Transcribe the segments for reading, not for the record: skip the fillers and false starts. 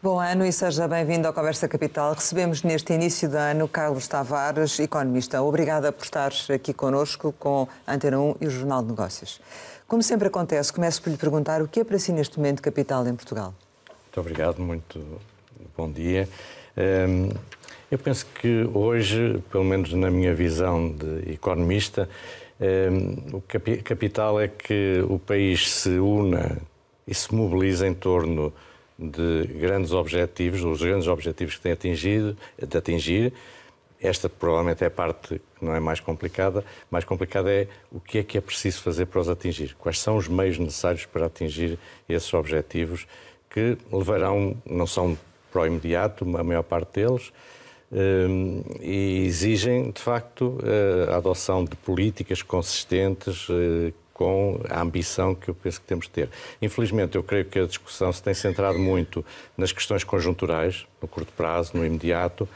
Bom ano e seja bem-vindo ao Conversa Capital. Recebemos neste início de ano Carlos Tavares, economista. Obrigada por estar aqui connosco com a Antena 1 e o Jornal de Negócios. Como sempre acontece, começo por lhe perguntar o que é para si neste momento capital em Portugal? Muito obrigado, muito bom dia. Eu penso que hoje, pelo menos na minha visão de economista, o capital é que o país se una e se mobiliza em torno de grandes objetivos, os grandes objetivos que tem de atingir. Esta provavelmente é a parte que não é mais complicada. Mais complicada é o que é preciso fazer para os atingir. Quais são os meios necessários para atingir esses objetivos que levarão, não são para o imediato, a maior parte deles, e exigem, de facto, a adoção de políticas consistentes com a ambição que eu penso que temos de ter. Infelizmente, eu creio que a discussão se tem centrado muito nas questões conjunturais, no curto prazo, no imediato,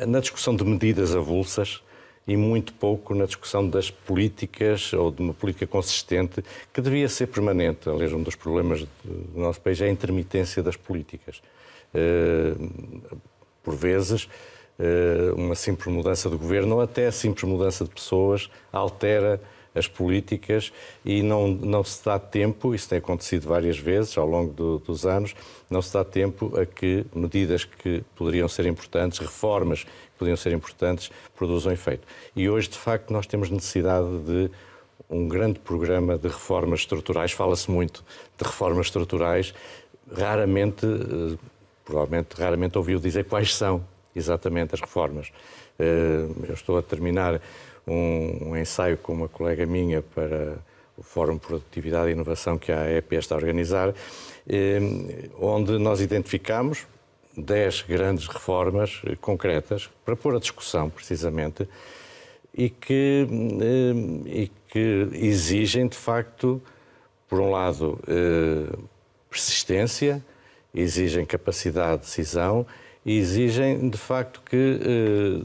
na discussão de medidas avulsas e muito pouco na discussão das políticas ou de uma política consistente que devia ser permanente. Aliás, um dos problemas do nosso país é a intermitência das políticas. Por vezes, uma simples mudança de governo ou até a simples mudança de pessoas altera as políticas e não se dá tempo, isso tem acontecido várias vezes ao longo dos anos, não se dá tempo a que medidas que poderiam ser importantes, reformas que poderiam ser importantes, produzam efeito. E hoje, de facto, nós temos necessidade de um grande programa de reformas estruturais. Fala-se muito de reformas estruturais, provavelmente raramente ouviu dizer quais são exatamente as reformas. Eu estou a terminar um ensaio com uma colega minha para o Fórum de Produtividade e Inovação que a AEP está a organizar, onde nós identificamos 10 grandes reformas concretas para pôr a discussão, precisamente, e que exigem, de facto, por um lado, persistência, exigem capacidade de decisão e exigem, de facto, que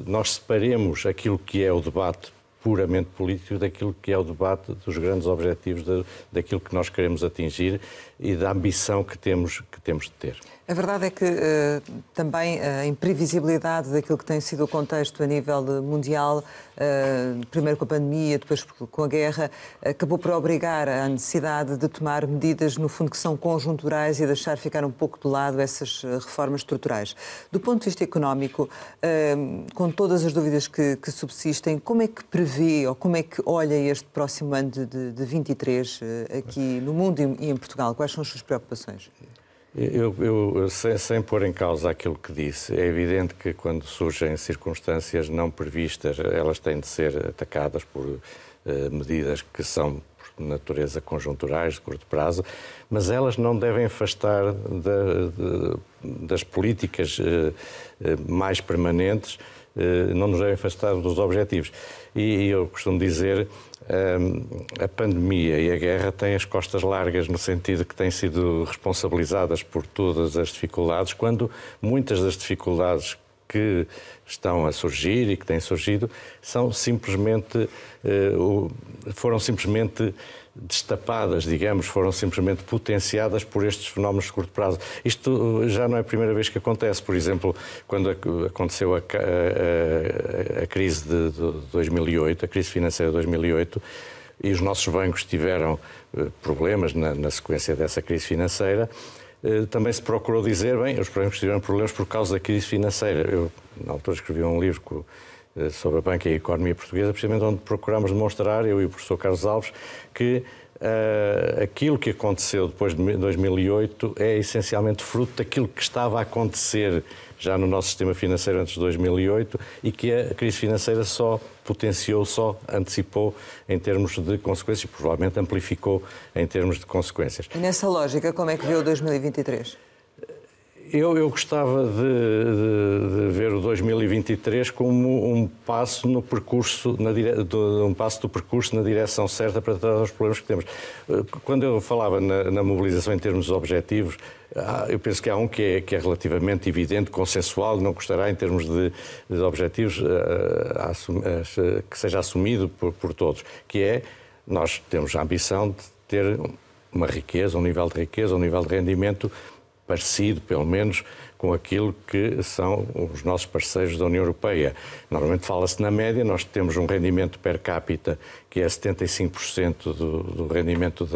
nós separemos aquilo que é o debate puramente político daquilo que é o debate dos grandes objetivos, daquilo que nós queremos atingir e da ambição que temos de ter. A verdade é que também a imprevisibilidade daquilo que tem sido o contexto a nível mundial, primeiro com a pandemia, depois com a guerra, acabou por obrigar à necessidade de tomar medidas, no fundo, que são conjunturais e deixar ficar um pouco de lado essas reformas estruturais. Do ponto de vista económico, com todas as dúvidas que subsistem, como é que prevê ou como é que olha este próximo ano de 23 aqui no mundo e em Portugal? Quais são as suas preocupações? Sem pôr em causa aquilo que disse, é evidente que quando surgem circunstâncias não previstas, elas têm de ser atacadas por medidas que são, por natureza, conjunturais, de curto prazo, mas elas não devem afastar das políticas mais permanentes, não nos devem afastar dos objetivos. E eu costumo dizer, a pandemia e a guerra têm as costas largas no sentido que têm sido responsabilizadas por todas as dificuldades, quando muitas das dificuldades que estão a surgir e que têm surgido foram simplesmente destapadas, digamos, foram simplesmente potenciadas por estes fenómenos de curto prazo. Isto já não é a primeira vez que acontece. Por exemplo, quando aconteceu a crise de 2008, a crise financeira de 2008, e os nossos bancos tiveram problemas na sequência dessa crise financeira, também se procurou dizer, bem, os bancos tiveram problemas por causa da crise financeira. Eu, na altura, escrevi um livro sobre a banca e a economia portuguesa, precisamente onde procurámos demonstrar, eu e o professor Carlos Alves, que aquilo que aconteceu depois de 2008 é essencialmente fruto daquilo que estava a acontecer já no nosso sistema financeiro antes de 2008 e que a crise financeira só potenciou, só antecipou em termos de consequências e provavelmente amplificou em termos de consequências. E nessa lógica, como é que vê o 2023? Eu gostava de ver o 2023 como um passo no percurso, um passo do percurso na direção certa para tratar os problemas que temos. Quando eu falava na mobilização em termos de objetivos, eu penso que há um que é relativamente evidente, consensual, não custará em termos de objetivos que seja assumido por todos, que é, nós temos a ambição de ter uma riqueza, um nível de riqueza, um nível de rendimento parecido, pelo menos, com aquilo que são os nossos parceiros da União Europeia. Normalmente fala-se na média, nós temos um rendimento per capita que é 75% do rendimento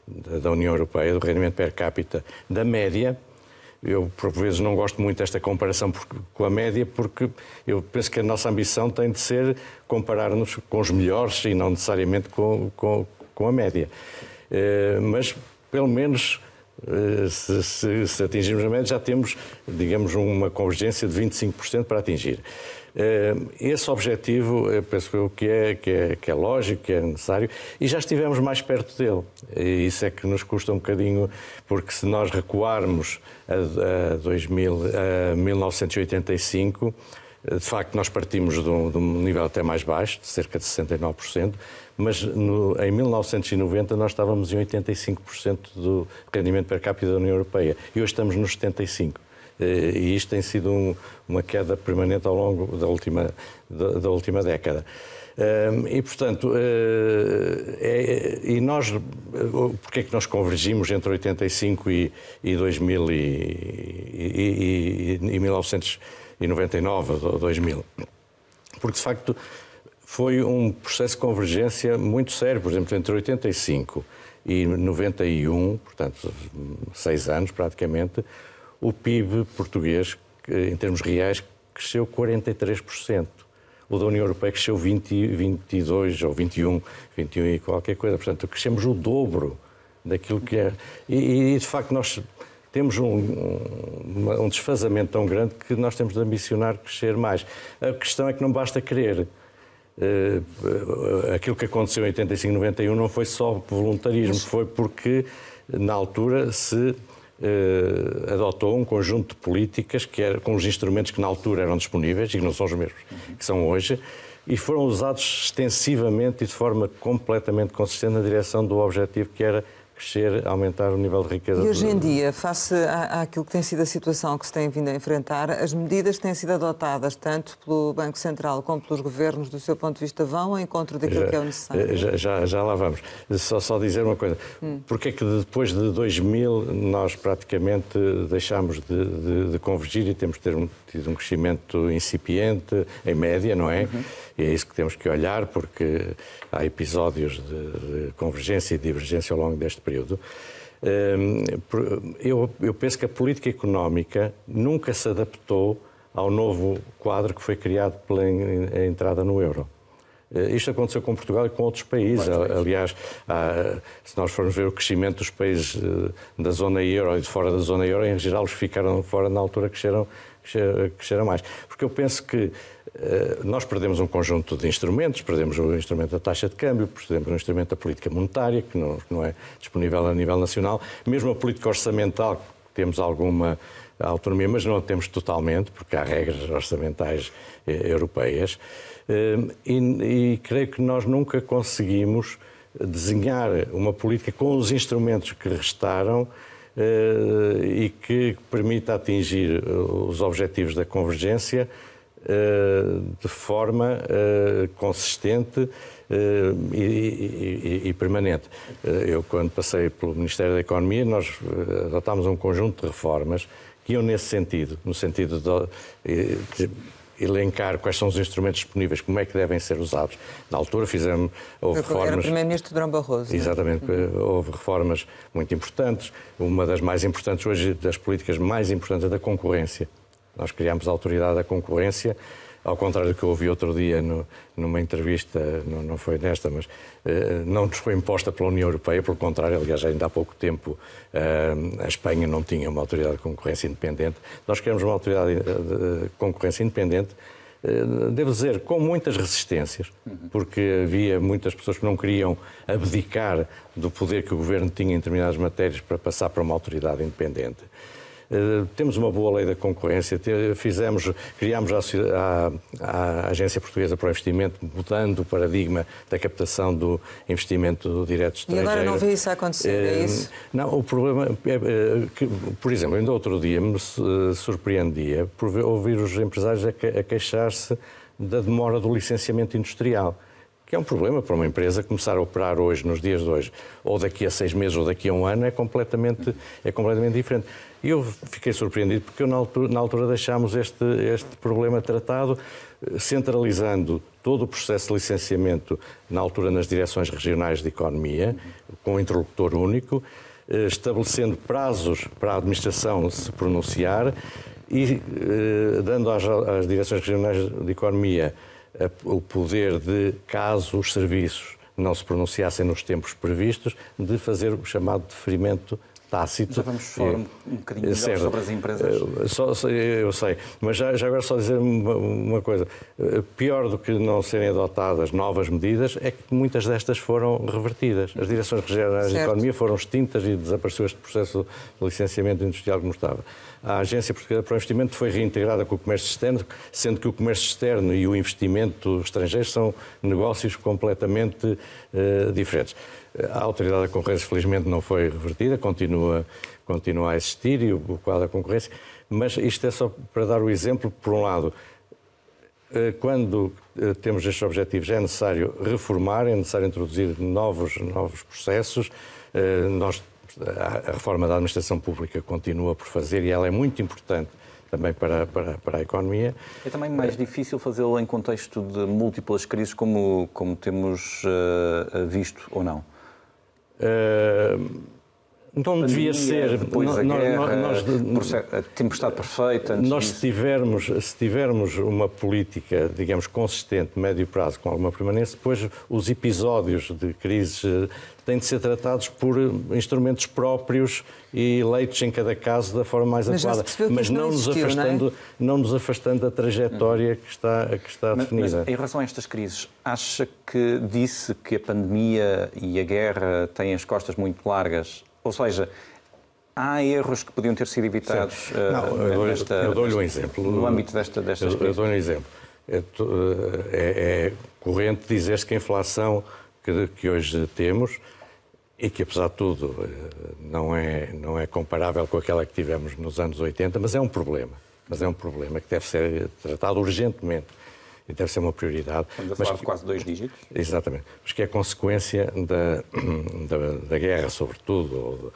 da União Europeia, do rendimento per capita da média. Eu, por vezes, não gosto muito desta comparação com a média, porque eu penso que a nossa ambição tem de ser comparar-nos com os melhores e não necessariamente com a média. Mas, pelo menos, se atingirmos a média, já temos, digamos, uma convergência de 25% para atingir. Esse objetivo, eu penso que é lógico, que é necessário, e já estivemos mais perto dele. E isso é que nos custa um bocadinho, porque se nós recuarmos a 1985, de facto nós partimos de um nível até mais baixo, de cerca de 69%, mas em 1990 nós estávamos em 85% do rendimento per capita da União Europeia, e hoje estamos nos 75%. E isto tem sido uma queda permanente ao longo da última década. E, portanto, porque é que nós convergimos entre 85 e 2000 e 1999 ou 2000? Porque, de facto, foi um processo de convergência muito sério. Por exemplo, entre 85 e 91, portanto, 6 anos praticamente, o PIB português, em termos reais, cresceu 43%. O da União Europeia cresceu 22 ou 21 e qualquer coisa. Portanto, crescemos o dobro daquilo que é. E de facto, nós temos um desfazamento tão grande que nós temos de ambicionar crescer mais. A questão é que não basta querer. Aquilo que aconteceu em 85 e 91 não foi só voluntarismo, foi porque, na altura, se adotou um conjunto de políticas com os instrumentos que na altura eram disponíveis e que não são os mesmos que são hoje, e foram usados extensivamente e de forma completamente consistente na direção do objetivo que era crescer, aumentar o nível de riqueza. E hoje em dia, face àquilo que tem sido a situação que se tem vindo a enfrentar, as medidas que têm sido adotadas tanto pelo Banco Central como pelos governos, do seu ponto de vista, vão ao encontro daquilo que é o necessário? Já lá vamos. Só dizer uma coisa. Porque é que depois de 2000 nós praticamente deixámos de convergir e temos tido um crescimento incipiente, em média, não é? E é isso que temos que olhar, porque há episódios de convergência e divergência ao longo deste período. Eu penso que a política económica nunca se adaptou ao novo quadro que foi criado pela entrada no euro. Isto aconteceu com Portugal e com outros países. Aliás, se nós formos ver o crescimento dos países da zona euro e de fora da zona euro, em geral, os que ficaram fora na altura cresceram mais. Porque eu penso que nós perdemos um conjunto de instrumentos, perdemos o instrumento da taxa de câmbio, perdemos o instrumento da política monetária, que não é disponível a nível nacional, mesmo a política orçamental, temos alguma autonomia, mas não a temos totalmente, porque há regras orçamentais europeias, e creio que nós nunca conseguimos desenhar uma política com os instrumentos que restaram e que permita atingir os objetivos da convergência de forma consistente e permanente. Eu, quando passei pelo Ministério da Economia, nós adotámos um conjunto de reformas que iam nesse sentido, no sentido de elencar quais são os instrumentos disponíveis, como é que devem ser usados. Na altura houve reformas... Era o Primeiro-Ministro Durão Barroso. Exatamente. Houve reformas muito importantes. Uma das mais importantes hoje, das políticas mais importantes, é da concorrência. Nós criámos a Autoridade da Concorrência, ao contrário do que eu ouvi outro dia numa entrevista, não foi nesta, mas não nos foi imposta pela União Europeia, pelo contrário, aliás, ainda há pouco tempo a Espanha não tinha uma Autoridade de Concorrência independente. Nós criamos uma Autoridade de Concorrência independente, devo dizer, com muitas resistências, porque havia muitas pessoas que não queriam abdicar do poder que o Governo tinha em determinadas matérias para passar para uma autoridade independente. Temos uma boa lei da concorrência, criámos a Agência Portuguesa para o Investimento, mudando o paradigma da captação do investimento direto estrangeiro. E agora não vê isso a acontecer, é isso? Não, o problema é que, por exemplo, ainda outro dia me surpreendia por ouvir os empresários a queixar-se da demora do licenciamento industrial, que é um problema para uma empresa começar a operar hoje, nos dias de hoje, ou daqui a 6 meses ou daqui a um ano, é completamente diferente. E eu fiquei surpreendido porque na altura deixámos este problema tratado, centralizando todo o processo de licenciamento, na altura nas direções regionais de economia, com um interlocutor único, estabelecendo prazos para a administração se pronunciar e dando às direções regionais de economia o poder de, caso os serviços não se pronunciassem nos tempos previstos, de fazer o chamado deferimento tácito. Já vamos falar um bocadinho melhor sobre as empresas. Eu sei, mas já agora só dizer uma coisa. Pior do que não serem adotadas novas medidas é que muitas destas foram revertidas. As direções regionais de economia foram extintas e desapareceu este processo de licenciamento industrial como estava. A Agência Portuguesa para o Investimento foi reintegrada com o comércio externo, sendo que o comércio externo e o investimento estrangeiro são negócios completamente diferentes. A Autoridade da Concorrência, felizmente, não foi revertida, continua a existir e o quadro da concorrência, mas isto é só para dar o exemplo. Por um lado, quando temos estes objetivos, é necessário reformar, é necessário introduzir novos processos. A reforma da administração pública continua por fazer e ela é muito importante também para a economia. É também mais difícil fazê-lo em contexto de múltiplas crises como temos visto, ou não? Não devia ser. Depois a guerra, a tempestade perfeita. Nós, se tivermos uma política, digamos, consistente, médio prazo, com alguma permanência, depois os episódios de crises têm de ser tratados por instrumentos próprios e eleitos em cada caso da forma mais adequada. Mas não nos afastando da trajetória que está definida. Mas em relação a estas crises, acha que disse que a pandemia e a guerra têm as costas muito largas? Ou seja, há erros que podiam ter sido evitados eu dou-lhe um exemplo. No âmbito destas crises? Eu dou-lhe um exemplo. É corrente dizer-se que a inflação que hoje temos, e que, apesar de tudo, não é comparável com aquela que tivemos nos anos 80, mas é um problema. Mas é um problema que deve ser tratado urgentemente e deve ser uma prioridade. Estamos a falar de quase 2 dígitos? Exatamente. Mas que é consequência da guerra, sobretudo.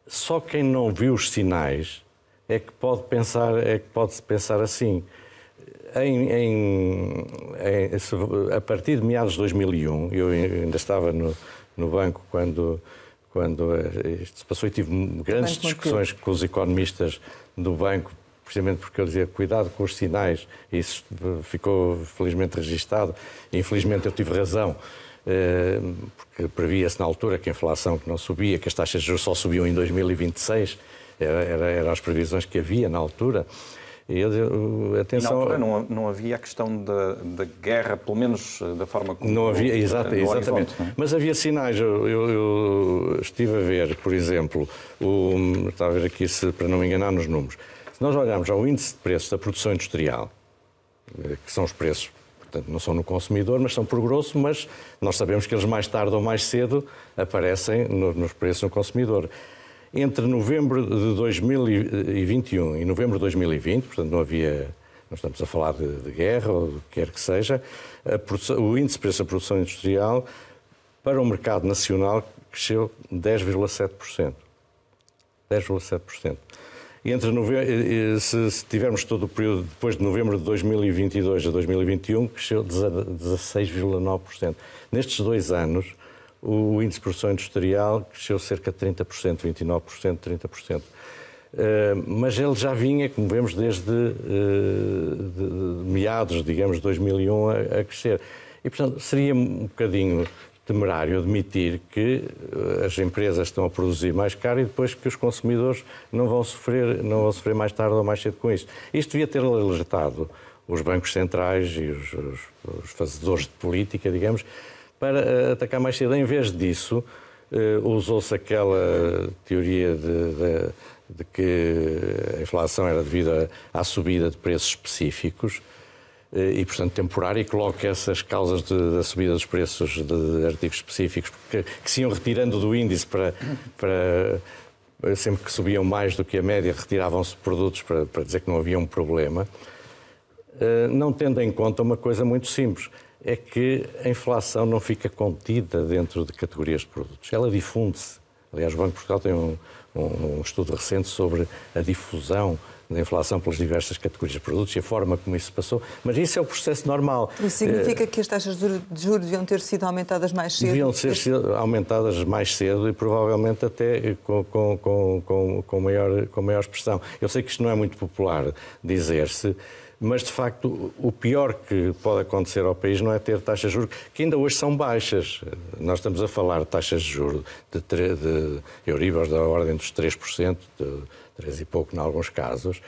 Só quem não viu os sinais é que pode pensar assim. A partir de meados de 2001, eu ainda estava no banco quando isto se passou e tive grandes discussões com os economistas do banco, precisamente porque eu dizia cuidado com os sinais, e isso ficou felizmente registado. Infelizmente eu tive razão, porque previa-se na altura que a inflação que não subia, que as taxas de juros só subiam em 2026, eram as previsões que havia na altura. E atenção, na altura não havia a questão da guerra, pelo menos da forma como... Não havia, exatamente. Não é? Mas havia sinais. Eu estive a ver, por exemplo, estava a ver aqui, para não me enganar nos números, se nós olharmos ao índice de preços da produção industrial, que são os preços, portanto, não são no consumidor, mas são por grosso, mas nós sabemos que eles mais tarde ou mais cedo aparecem nos preços no consumidor. Entre novembro de 2021 e novembro de 2020, portanto não estamos a falar de guerra ou do que quer que seja, o índice de preço da produção industrial para o mercado nacional cresceu 10,7%. 10,7%. Se tivermos todo o período depois de novembro de 2022 a 2021, cresceu 16,9%. Nestes 2 anos, o índice de produção industrial cresceu cerca de 30%, 29%, 30%. Mas ele já vinha, como vemos, desde meados, digamos, de 2001 a crescer. E, portanto, seria um bocadinho temerário admitir que as empresas estão a produzir mais caro e depois que os consumidores não vão sofrer mais tarde ou mais cedo com isso. Isto devia ter alertado os bancos centrais e os fazedores de política, digamos, para atacar mais cedo. Em vez disso, usou-se aquela teoria de que a inflação era devida à subida de preços específicos e, portanto, temporária, e coloca essas causas da subida dos preços de artigos específicos que se iam retirando do índice para sempre que subiam mais do que a média, retiravam-se produtos para dizer que não havia um problema, não tendo em conta uma coisa muito simples. é que a inflação não fica contida dentro de categorias de produtos. Ela difunde-se. Aliás, o Banco de Portugal tem um estudo recente sobre a difusão da inflação pelas diversas categorias de produtos e a forma como isso se passou. Mas isso é o processo normal. Isso significa que as taxas de juros deviam ter sido aumentadas mais cedo? Deviam ser aumentadas mais cedo e provavelmente até com maior expressão. Eu sei que isto não é muito popular dizer-se, mas, de facto, o pior que pode acontecer ao país não é ter taxas de juros, que ainda hoje são baixas. Nós estamos a falar de taxas de juros de Euribor da ordem dos 3%, de 3 e pouco em alguns casos,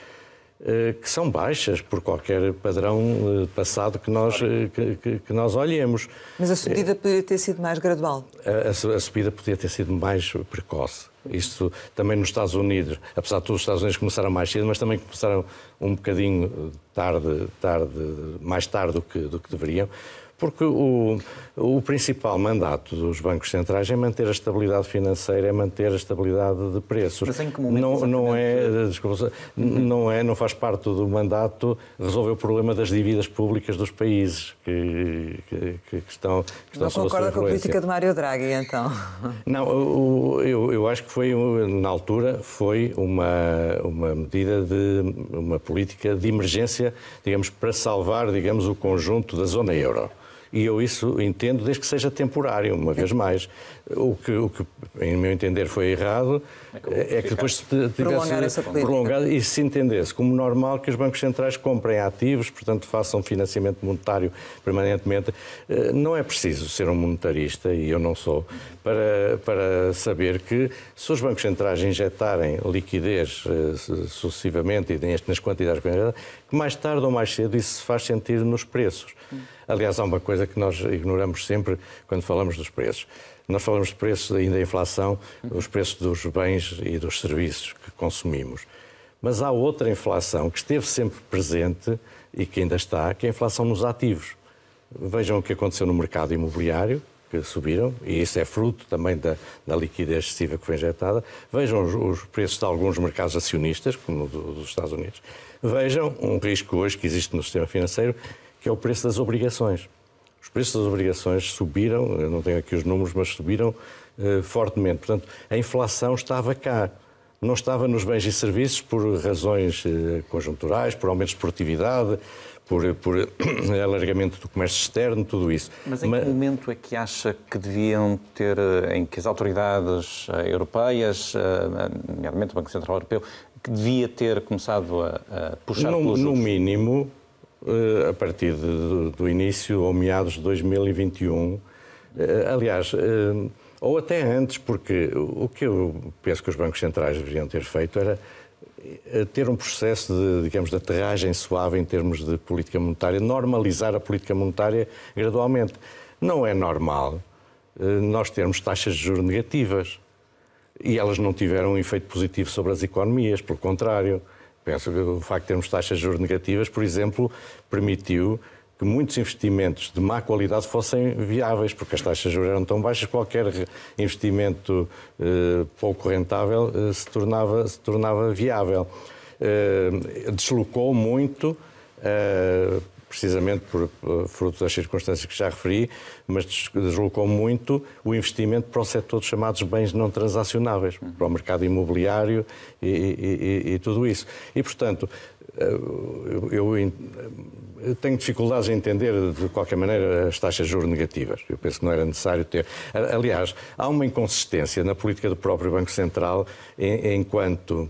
que são baixas por qualquer padrão passado que nós olhemos. Mas a subida poderia ter sido mais gradual? A subida podia ter sido mais precoce. Isto também nos Estados Unidos, apesar de todos os Estados Unidos começaram mais cedo, mas também começaram um bocadinho mais tarde do que deveriam, porque o principal mandato dos bancos centrais é manter a estabilidade financeira, é manter a estabilidade de preços. Mas em que momento não faz parte do mandato resolver o problema das dívidas públicas dos países que estão não sob a sua concorda com a política de Mário Draghi, então? Não, eu acho que foi, na altura, foi uma medida uma política de emergência, digamos, para salvar, digamos, o conjunto da zona euro. E eu isso entendo desde que seja temporário, uma vez mais. O que em meu entender, foi errado é que depois se tivesse prolongado e se entendesse como normal que os bancos centrais comprem ativos, portanto façam financiamento monetário permanentemente. Não é preciso ser um monetarista, e eu não sou, para saber que se os bancos centrais injetarem liquidez sucessivamente e nas quantidades que mais tarde ou mais cedo isso se faz sentir nos preços. Aliás, há uma coisa que nós ignoramos sempre quando falamos dos preços. Nós falamos de preços ainda da inflação, os preços dos bens e dos serviços que consumimos. Mas há outra inflação que esteve sempre presente e que ainda está, que é a inflação nos ativos. Vejam o que aconteceu no mercado imobiliário, que subiram, e isso é fruto também da liquidez excessiva que foi injetada. Vejam os preços de alguns mercados acionistas, como o dos Estados Unidos. Vejam um risco hoje que existe no sistema financeiro, que é o preço das obrigações. Os preços das obrigações subiram, eu não tenho aqui os números, mas subiram fortemente. Portanto, a inflação estava cá. Não estava nos bens e serviços por razões conjunturais, por aumento de produtividade, por alargamento do comércio externo, tudo isso. Mas em que momento é que acha que deviam ter, em que as autoridades europeias, nomeadamente o Banco Central Europeu, que devia ter começado a puxar pelos juros? No mínimo, a partir do início ou meados de 2021, aliás, ou até antes, porque o que eu penso que os bancos centrais deveriam ter feito era ter um processo de aterragem suave em termos de política monetária, normalizar a política monetária gradualmente. Não é normal nós termos taxas de juros negativas e elas não tiveram um efeito positivo sobre as economias, pelo contrário. Penso que o facto de termos taxas de juros negativas, por exemplo, permitiu que muitos investimentos de má qualidade fossem viáveis, porque as taxas de juros eram tão baixas que qualquer investimento pouco rentável se tornava viável. Deslocou muito, precisamente por fruto das circunstâncias que já referi, mas deslocou muito o investimento para o setor dos chamados bens não transacionáveis, para o mercado imobiliário e tudo isso. E, portanto, eu tenho dificuldades em entender, de qualquer maneira, as taxas de juros negativas. Eu penso que não era necessário ter. Aliás, há uma inconsistência na política do próprio Banco Central enquanto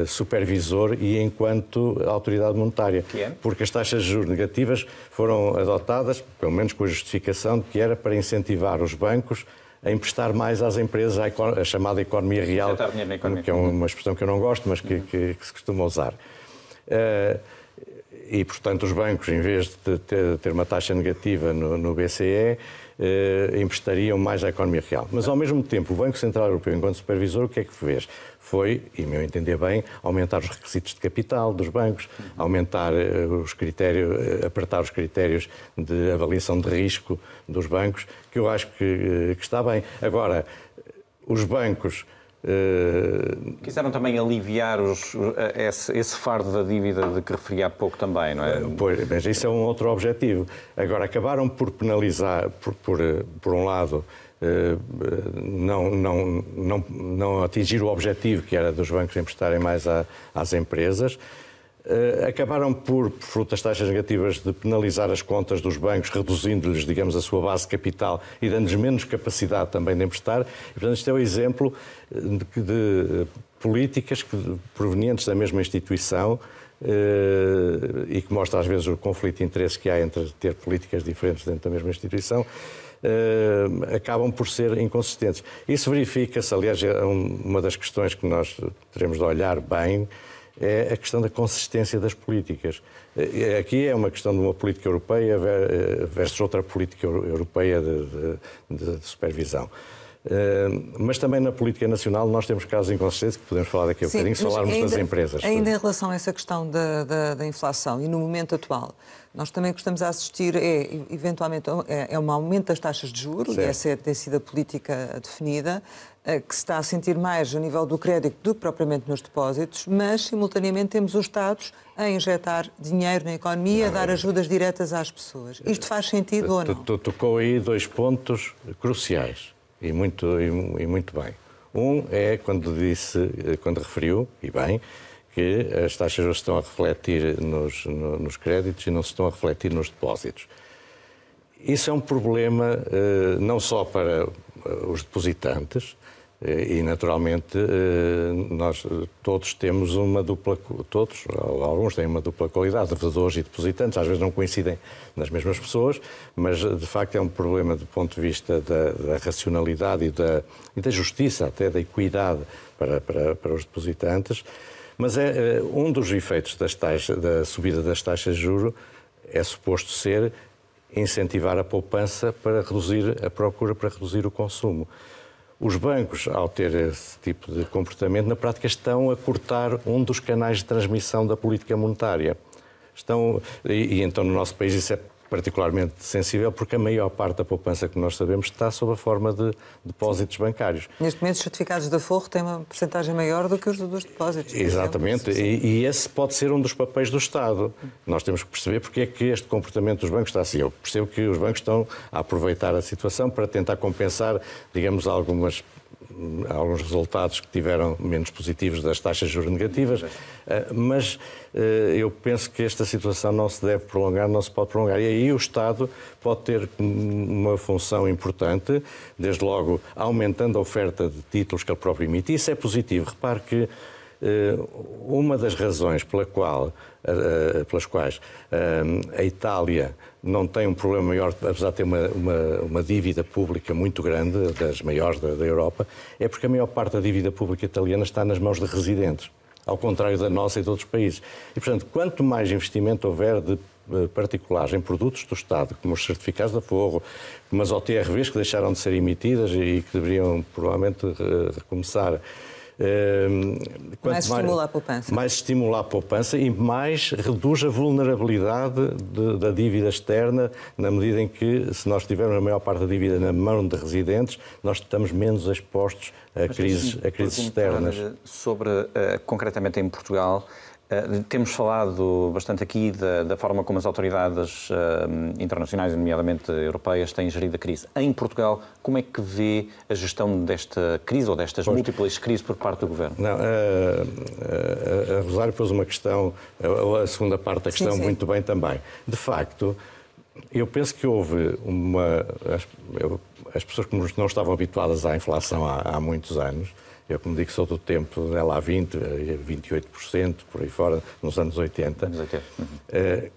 supervisor e enquanto autoridade monetária. Porque as taxas de juros negativas foram adotadas, pelo menos com a justificação de que era para incentivar os bancos a emprestar mais às empresas, a chamada economia real, que é uma expressão que eu não gosto, mas que se costuma usar. E, portanto, os bancos, em vez de ter uma taxa negativa no BCE, emprestariam mais à economia real. Mas, ao mesmo tempo, o Banco Central Europeu, enquanto supervisor, o que é que fez? Foi, e meu entender bem, aumentar os requisitos de capital dos bancos, aumentar os critérios, apertar os critérios de avaliação de risco dos bancos, que eu acho que está bem. Agora, os bancos Quiseram também aliviar esse fardo da dívida de que referi há pouco também, não é? Pois, mas isso é um outro objetivo. Agora, acabaram por penalizar, por um lado, não atingir o objetivo que era dos bancos emprestarem mais às empresas. Acabaram por, fruto das taxas negativas, de penalizar as contas dos bancos, reduzindo-lhes, digamos, a sua base de capital e dando-lhes menos capacidade também de emprestar. E, portanto, isto é o exemplo de políticas provenientes da mesma instituição e que mostra, às vezes, o conflito de interesse que há entre ter políticas diferentes dentro da mesma instituição, acabam por ser inconsistentes. Isso verifica-se, aliás, é uma das questões que nós teremos de olhar bem, é a questão da consistência das políticas. Aqui é uma questão de uma política europeia versus outra política europeia de supervisão. Mas também na política nacional nós temos casos inconsistentes que podemos falar daqui a bocadinho, se falarmos das empresas. Ainda em relação a essa questão da inflação e no momento atual, nós também gostamos de assistir, eventualmente, é um aumento das taxas de juros, e essa tem sido a política definida, que se está a sentir mais a nível do crédito do que propriamente nos depósitos, mas, simultaneamente, temos os Estados a injetar dinheiro na economia, a dar ajudas diretas às pessoas. Isto faz sentido ou não? Tocou aí 2 pontos cruciais, e muito bem. Um é quando referiu, e bem, que as taxas de juros estão a refletir nos créditos e não se estão a refletir nos depósitos. Isso é um problema não só para os depositantes, e naturalmente nós todos temos uma dupla, alguns têm uma dupla qualidade, devedores e depositantes, às vezes não coincidem nas mesmas pessoas, mas de facto é um problema do ponto de vista da racionalidade e da justiça, até da equidade para os depositantes. Mas um dos efeitos da subida das taxas de juros é suposto ser incentivar a poupança para reduzir a procura, para reduzir o consumo. Os bancos, ao ter esse tipo de comportamento, na prática estão a cortar um dos canais de transmissão da política monetária. E então no nosso país isso é particularmente sensível, porque a maior parte da poupança que nós sabemos está sob a forma de depósitos bancários. Neste momento, os certificados de aforro têm uma porcentagem maior do que os dos depósitos. Exatamente, e esse pode ser um dos papéis do Estado. Nós temos que perceber porque é que este comportamento dos bancos está assim. Eu percebo que os bancos estão a aproveitar a situação para tentar compensar, digamos, alguns resultados que tiveram menos positivos das taxas de juros negativas, mas eu penso que esta situação não se deve prolongar, não se pode prolongar. E aí o Estado pode ter uma função importante, desde logo aumentando a oferta de títulos que ele próprio emite. Isso é positivo. Repare que uma das razões pelas quais a Itália não tem um problema maior, apesar de ter uma dívida pública muito grande, das maiores da Europa, é porque a maior parte da dívida pública italiana está nas mãos de residentes, ao contrário da nossa e de outros países. E, portanto, quanto mais investimento houver de particulares em produtos do Estado, como os certificados de aforro, como as OTRVs que deixaram de ser emitidas e que deveriam provavelmente recomeçar, mais estimula a poupança. Mais estimula a poupança e mais reduz a vulnerabilidade da dívida externa, na medida em que, se nós tivermos a maior parte da dívida na mão de residentes, nós estamos menos expostos a crises externas. Sobre, concretamente em Portugal, temos falado bastante aqui da forma como as autoridades internacionais, nomeadamente europeias, têm gerido a crise. Em Portugal, como é que vê a gestão desta crise ou destas múltiplas crises por parte do Governo? Não, a Rosário pôs uma questão, a segunda parte da questão, muito bem também. De facto, eu penso que houve as pessoas que não estavam habituadas à inflação há muitos anos. Eu, como digo, sou do tempo dela há 20%, 28%, por aí fora, nos anos 80.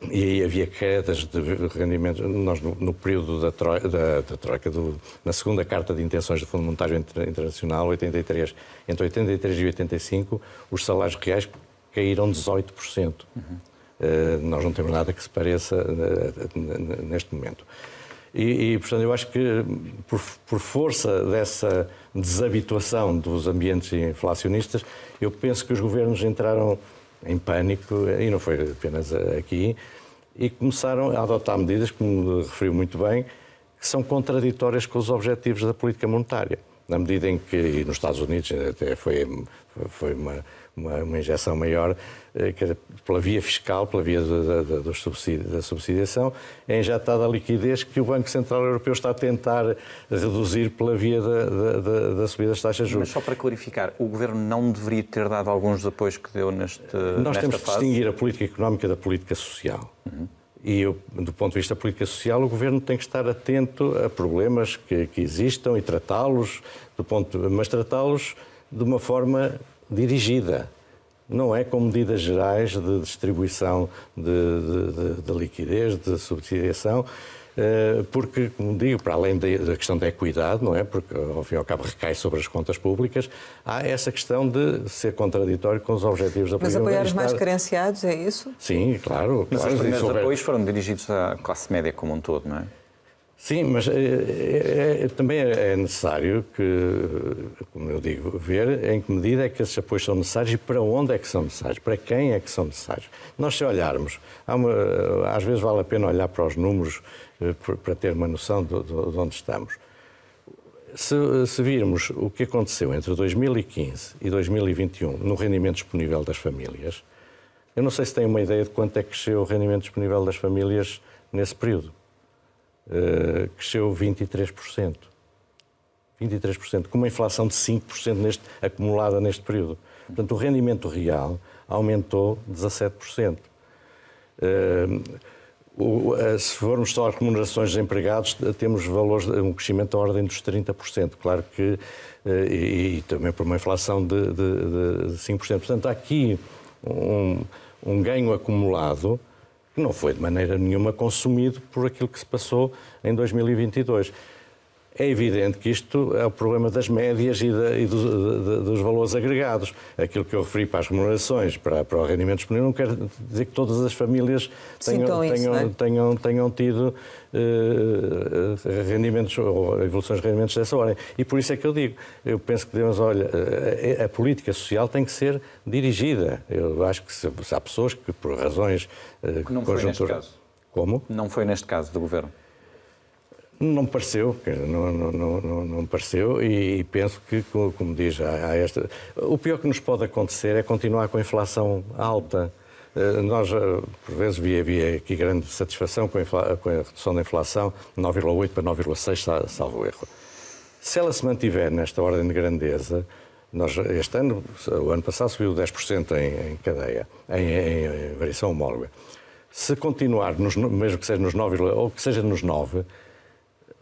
E aí havia quedas de rendimentos. Nós, no período da Troika, na segunda Carta de Intenções do Fundo Monetário Internacional, entre 83 e 85, os salários reais caíram 18%. Nós não temos nada que se pareça neste momento. E, portanto, eu acho que por força dessa desabituação dos ambientes inflacionistas, eu penso que os governos entraram em pânico, e não foi apenas aqui, e começaram a adotar medidas, como referiu muito bem, que são contraditórias com os objetivos da política monetária. na medida em que, e nos Estados Unidos até foi uma injeção maior, pela via fiscal, pela via da subsidiação, é injetada a liquidez que o Banco Central Europeu está a tentar reduzir pela via da subida das taxas de juros. Mas só para clarificar, o Governo não deveria ter dado alguns dos apoios que deu nesta fase? Nós temos que distinguir a política económica da política social. E, do ponto de vista da política social, o Governo tem que estar atento a problemas que existam e tratá-los, mas tratá-los de uma forma dirigida. Não é com medidas gerais de distribuição de liquidez, de subsidiação, porque, como digo, para além da questão da equidade, não é? Porque, ao fim e ao cabo, recai sobre as contas públicas, há essa questão de ser contraditório com os objetivos da política. Mas apoiar os mais carenciados, é isso? Sim, claro. Mas os primeiros apoios foram dirigidos à classe média como um todo, não é? Sim, mas também é necessário que, como eu digo, ver em que medida é que esses apoios são necessários e para onde é que são necessários, para quem é que são necessários. Nós, se olharmos, às vezes vale a pena olhar para os números para ter uma noção de onde estamos. Se virmos o que aconteceu entre 2015 e 2021 no rendimento disponível das famílias, eu não sei se têm uma ideia de quanto é que cresceu o rendimento disponível das famílias nesse período. Cresceu 23%. 23%, com uma inflação de 5% acumulada neste período. Portanto, o rendimento real aumentou 17%. Se formos só as remunerações dos empregados, temos valores, um crescimento da ordem dos 30%. Claro que, e também por uma inflação de 5%. Portanto, há aqui um ganho acumulado que não foi de maneira nenhuma consumido por aquilo que se passou em 2022. É evidente que isto é o problema das médias e dos valores agregados. Aquilo que eu referi para as remunerações, para o rendimento disponível, não quer dizer que todas as famílias tenham tido rendimentos ou evoluções de rendimentos dessa ordem. E por isso é que eu penso que devemos, a política social tem que ser dirigida. Eu acho que se há pessoas que, por razões que não foi neste caso. Como? Não foi neste caso do Governo. Não me pareceu, não me pareceu e penso que, como diz, o pior que nos pode acontecer é continuar com a inflação alta. Nós, por vezes, havia aqui grande satisfação com a redução da inflação, 9,8 para 9,6, salvo erro. Se ela se mantiver nesta ordem de grandeza, este ano, o ano passado subiu 10% em cadeia, em variação homóloga. Se continuar, mesmo que seja nos 9, ou que seja nos 9,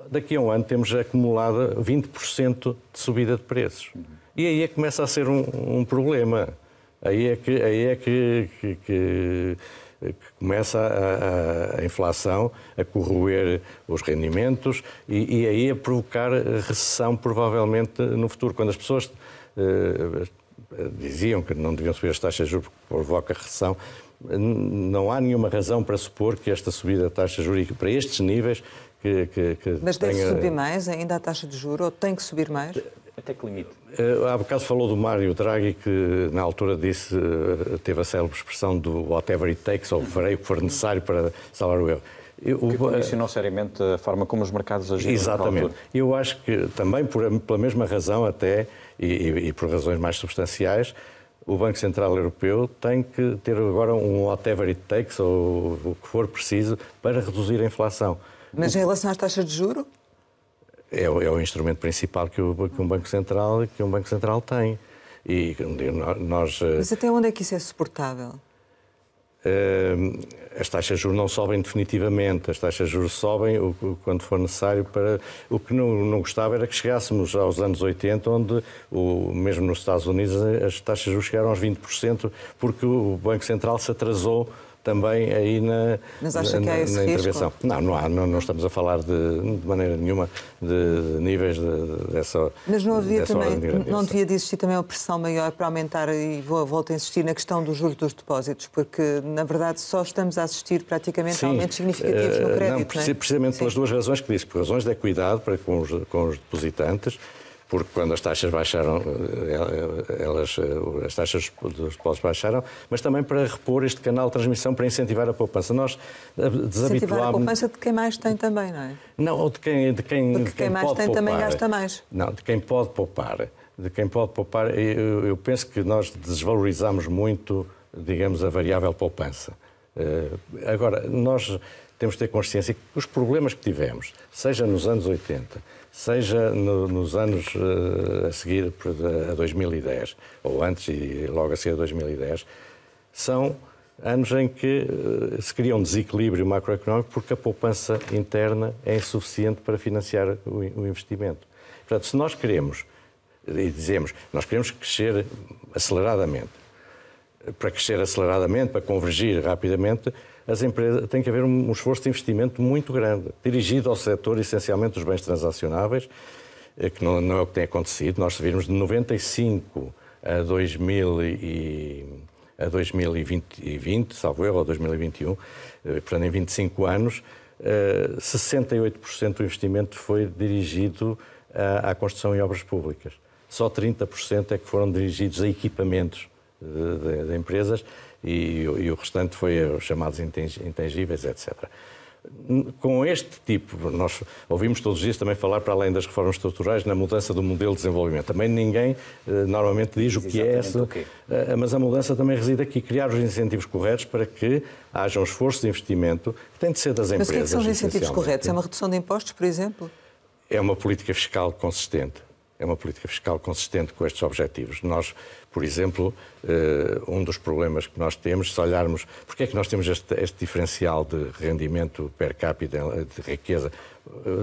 daqui a um ano temos acumulada 20% de subida de preços. E aí é que começa a ser um problema. Aí é que começa a inflação a corroer os rendimentos e aí a provocar recessão, provavelmente, no futuro. Quando as pessoas diziam que não deviam subir as taxas de juros porque provoca recessão, não há nenhuma razão para supor que esta subida de taxas de juros para estes níveis Mas deve subir mais ainda a taxa de juros ou tem que subir mais? Até que limite? Há bocado falou do Mário Draghi, que na altura teve a célebre expressão do whatever it takes, ou farei o que for necessário para salvar o euro. Que condicionou seriamente a forma como os mercados agiram. Exatamente. Eu acho que também pela mesma razão até, e por razões mais substanciais, o Banco Central Europeu tem que ter agora um whatever it takes, ou o que for preciso, para reduzir a inflação. Mas em relação às taxas de juros? É o instrumento principal que um Banco Central tem. E nós... Mas até onde é que isso é suportável? As taxas de juros não sobem definitivamente. As taxas de juros sobem quando for necessário para... O que não gostava era que chegássemos aos anos 80, onde, mesmo nos Estados Unidos, as taxas de juros chegaram aos 20%, porque o Banco Central se atrasou também aí na intervenção. Risco? Não estamos a falar de maneira nenhuma de níveis dessa. Mas não havia também, não devia de existir também uma pressão maior para aumentar, e volto a insistir na questão dos juros dos depósitos, porque na verdade só estamos a assistir praticamente a aumentos significativos no crédito. Precisamente pelas duas razões que disse, por razões de equidade com os depositantes, porque quando as taxas baixaram, as taxas dos depósitos baixaram, mas também para repor este canal de transmissão, para incentivar a poupança. Nós desabituámos... Incentivar a poupança de quem mais tem também, não é? Não, ou de quem mais pode tem poupar. também gasta mais. Não, de quem pode poupar. De quem pode poupar, eu penso que nós desvalorizamos muito, digamos, a variável poupança. Agora, nós temos de ter consciência que os problemas que tivemos, seja nos anos 80, seja nos anos a seguir a 2010, ou antes e logo a seguir a 2010, são anos em que se cria um desequilíbrio macroeconómico porque a poupança interna é insuficiente para financiar o investimento. Portanto, se nós queremos, e dizemos, nós queremos crescer aceleradamente, para crescer aceleradamente, para convergir rapidamente, as empresas têm que haver um esforço de investimento muito grande, dirigido ao setor essencialmente dos bens transacionáveis, que não é o que tem acontecido. Nós virmos de 95 a 2020, salvo erro, ou 2021, portanto em 25 anos, 68% do investimento foi dirigido à construção e obras públicas. Só 30% é que foram dirigidos a equipamentos de empresas e o restante foi aos chamados intangíveis, etc. Com este tipo, nós ouvimos todos os dias também falar, para além das reformas estruturais, na mudança do modelo de desenvolvimento. Também ninguém normalmente diz o que é essa, mas a mudança também reside aqui, criar os incentivos corretos para que haja um esforço de investimento que tem de ser das empresas. Mas o que é que são os incentivos corretos? É uma redução de impostos, por exemplo? É uma política fiscal consistente. É uma política fiscal consistente com estes objetivos. Nós, por exemplo, um dos problemas que nós temos, se olharmos... Porque é que nós temos este diferencial de rendimento per capita, de riqueza?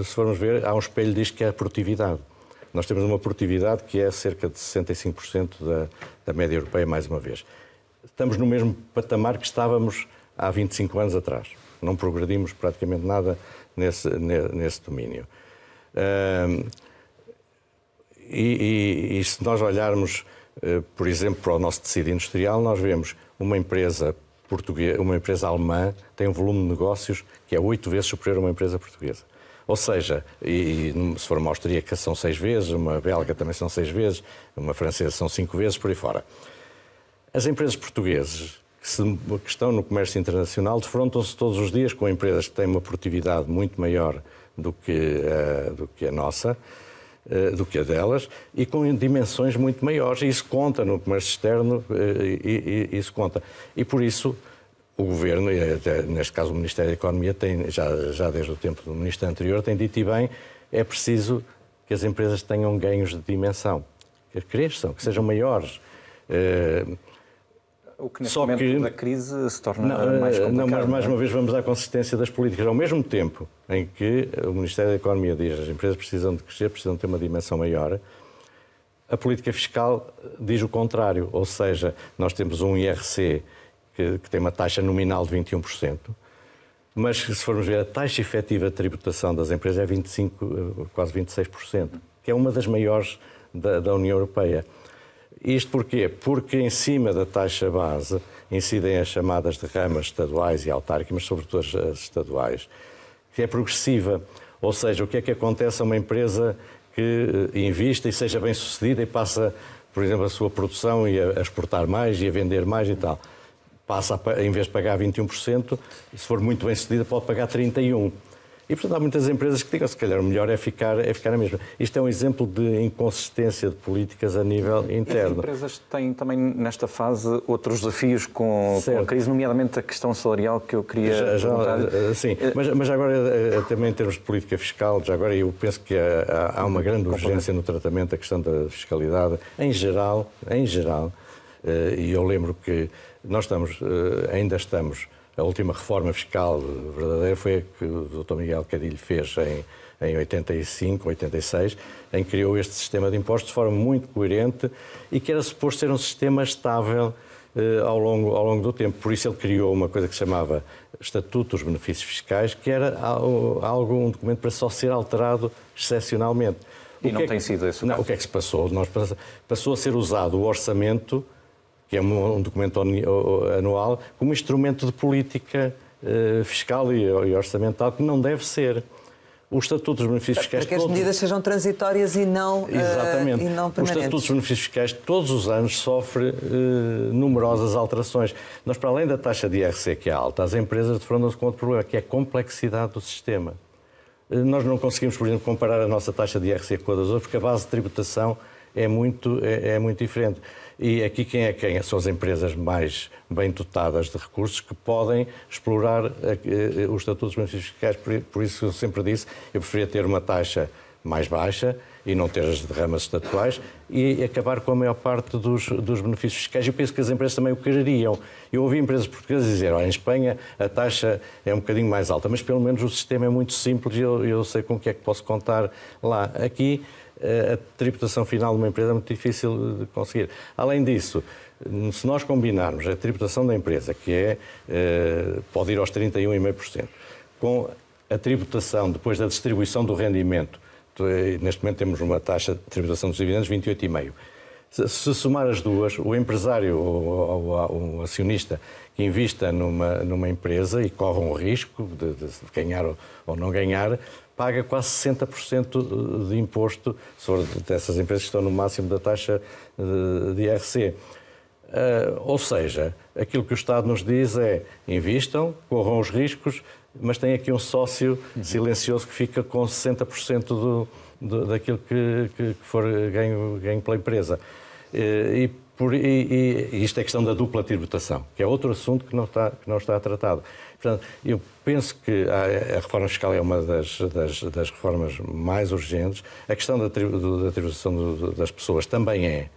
Se formos ver, há um espelho disto que é a produtividade. Nós temos uma produtividade que é cerca de 65% da média europeia, mais uma vez. Estamos no mesmo patamar que estávamos há 25 anos atrás. Não progredimos praticamente nada nesse domínio. E se nós olharmos, por exemplo, para o nosso tecido industrial, nós vemos uma empresa portuguesa, uma empresa alemã tem um volume de negócios que é 8 vezes superior a uma empresa portuguesa. Ou seja, se for uma austríaca são 6 vezes, uma belga também são 6 vezes, uma francesa são 5 vezes, por aí fora. As empresas portuguesas que estão no comércio internacional defrontam-se todos os dias com empresas que têm uma produtividade muito maior do que a nossa, do que a delas, e com dimensões muito maiores. E isso conta no comércio externo, isso conta. E por isso o Governo, e até, neste caso o Ministério da Economia, tem, já desde o tempo do Ministro anterior, tem dito e bem, é preciso que as empresas tenham ganhos de dimensão, que cresçam, que sejam maiores. O que neste momento da crise se torna mais complicado. Não, mas mais uma vez vamos à consistência das políticas. Ao mesmo tempo em que o Ministério da Economia diz que as empresas precisam de crescer, precisam ter uma dimensão maior, a política fiscal diz o contrário. Ou seja, nós temos um IRC que tem uma taxa nominal de 21%, mas se formos ver a taxa efetiva de tributação das empresas é 25%, quase 26%, que é uma das maiores da União Europeia. Isto porquê? Porque em cima da taxa base incidem as chamadas derramas estaduais e autárquicas, mas sobretudo as estaduais, que é progressiva. Ou seja, o que é que acontece a uma empresa que invista e seja bem sucedida e passa, por exemplo, a sua produção e a exportar mais e a vender mais e tal. Passa, em vez de pagar 21%, se for muito bem sucedida, pode pagar 31%. E, portanto, há muitas empresas que digam, se calhar, o melhor é ficar a mesma. Isto é um exemplo de inconsistência de políticas a nível interno. As empresas têm também, nesta fase, outros desafios com a crise, nomeadamente a questão salarial, que eu queria perguntar. Sim, mas agora, também em termos de política fiscal, já agora eu penso que há uma grande urgência no tratamento da questão da fiscalidade, em geral, e eu lembro que nós ainda estamos... A última reforma fiscal verdadeira foi a que o Dr. Miguel Cadilho fez em 85, 86, em que criou este sistema de impostos de forma muito coerente e que era suposto ser um sistema estável ao longo do tempo. Por isso ele criou uma coisa que se chamava Estatuto dos Benefícios Fiscais, que era um documento para só ser alterado excepcionalmente. E não tem sido esse o caso. O que é que se passou? Passou a ser usado o orçamento, que é um documento anual, como instrumento de política fiscal e orçamental, que não deve ser. o Estatuto dos Benefícios Fiscais... Para que as medidas sejam transitórias e não, exatamente. E não permanentes. O Estatuto dos Benefícios Fiscais todos os anos sofre numerosas alterações. Nós, para além da taxa de IRC que é alta, as empresas defrontam-se com outro problema, que é a complexidade do sistema. Nós não conseguimos, por exemplo, comparar a nossa taxa de IRC com a das outras, porque a base de tributação é muito diferente. E aqui quem são as empresas mais bem dotadas de recursos que podem explorar o Estatuto dos Benefícios Fiscais. Por isso eu sempre disse, eu preferia ter uma taxa mais baixa e não ter as derramas estatuais e acabar com a maior parte dos benefícios fiscais. Eu penso que as empresas também o quereriam. Eu ouvi empresas portuguesas dizer, em Espanha a taxa é um bocadinho mais alta, mas pelo menos o sistema é muito simples e eu sei com o que é que posso contar lá. Aqui a tributação final de uma empresa é muito difícil de conseguir. Além disso, se nós combinarmos a tributação da empresa, que pode ir aos 31,5%, com a tributação depois da distribuição do rendimento, neste momento temos uma taxa de tributação dos dividendos 28,5%. Se somar as duas, o empresário ou o acionista que invista numa empresa e corre um risco de ganhar ou não ganhar, paga quase 60% de imposto sobre dessas empresas que estão no máximo da taxa de IRC. Ou seja, aquilo que o Estado nos diz é invistam, corram os riscos, mas tem aqui um sócio silencioso que fica com 60% daquilo que for ganho pela empresa. E isto é questão da dupla tributação, que é outro assunto que não está tratado. Portanto, eu penso que a reforma fiscal é uma das reformas mais urgentes. A questão da tributação das pessoas também é,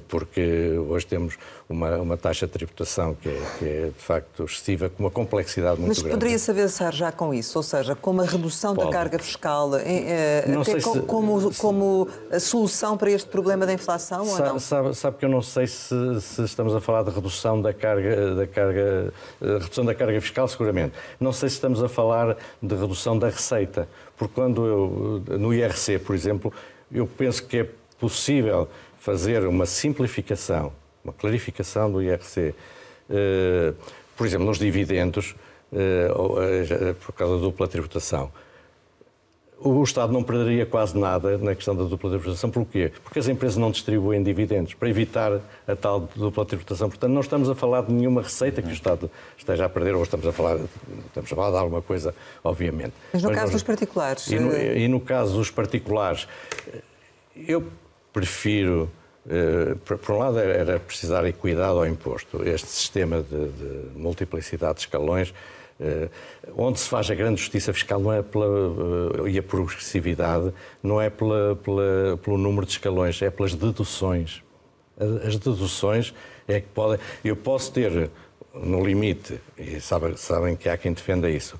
porque hoje temos uma taxa de tributação que é de facto excessiva, com uma complexidade muito grande. Mas poderia-se avançar já com isso? Ou seja, com uma redução da carga fiscal, até como a solução para este problema da inflação ou não? Sabe que eu não sei se estamos a falar de redução da carga fiscal, seguramente. Não sei se estamos a falar de redução da receita, porque quando no IRC, por exemplo, eu penso que é possível fazer uma simplificação, uma clarificação do IRC, por exemplo, nos dividendos, por causa da dupla tributação. O Estado não perderia quase nada na questão da dupla tributação. Porquê? Porque as empresas não distribuem dividendos, para evitar a tal dupla tributação. Portanto, não estamos a falar de nenhuma receita que o Estado esteja a perder, ou estamos a falar de alguma coisa, obviamente. Mas no caso dos particulares? E no caso dos particulares, eu prefiro, por um lado, era precisar equidade ao imposto. Este sistema de multiplicidade de escalões, onde se faz a grande justiça fiscal não é e a progressividade, não é pelo número de escalões, é pelas deduções. As deduções é que podem... Eu posso ter, no limite, e sabem que há quem defenda isso,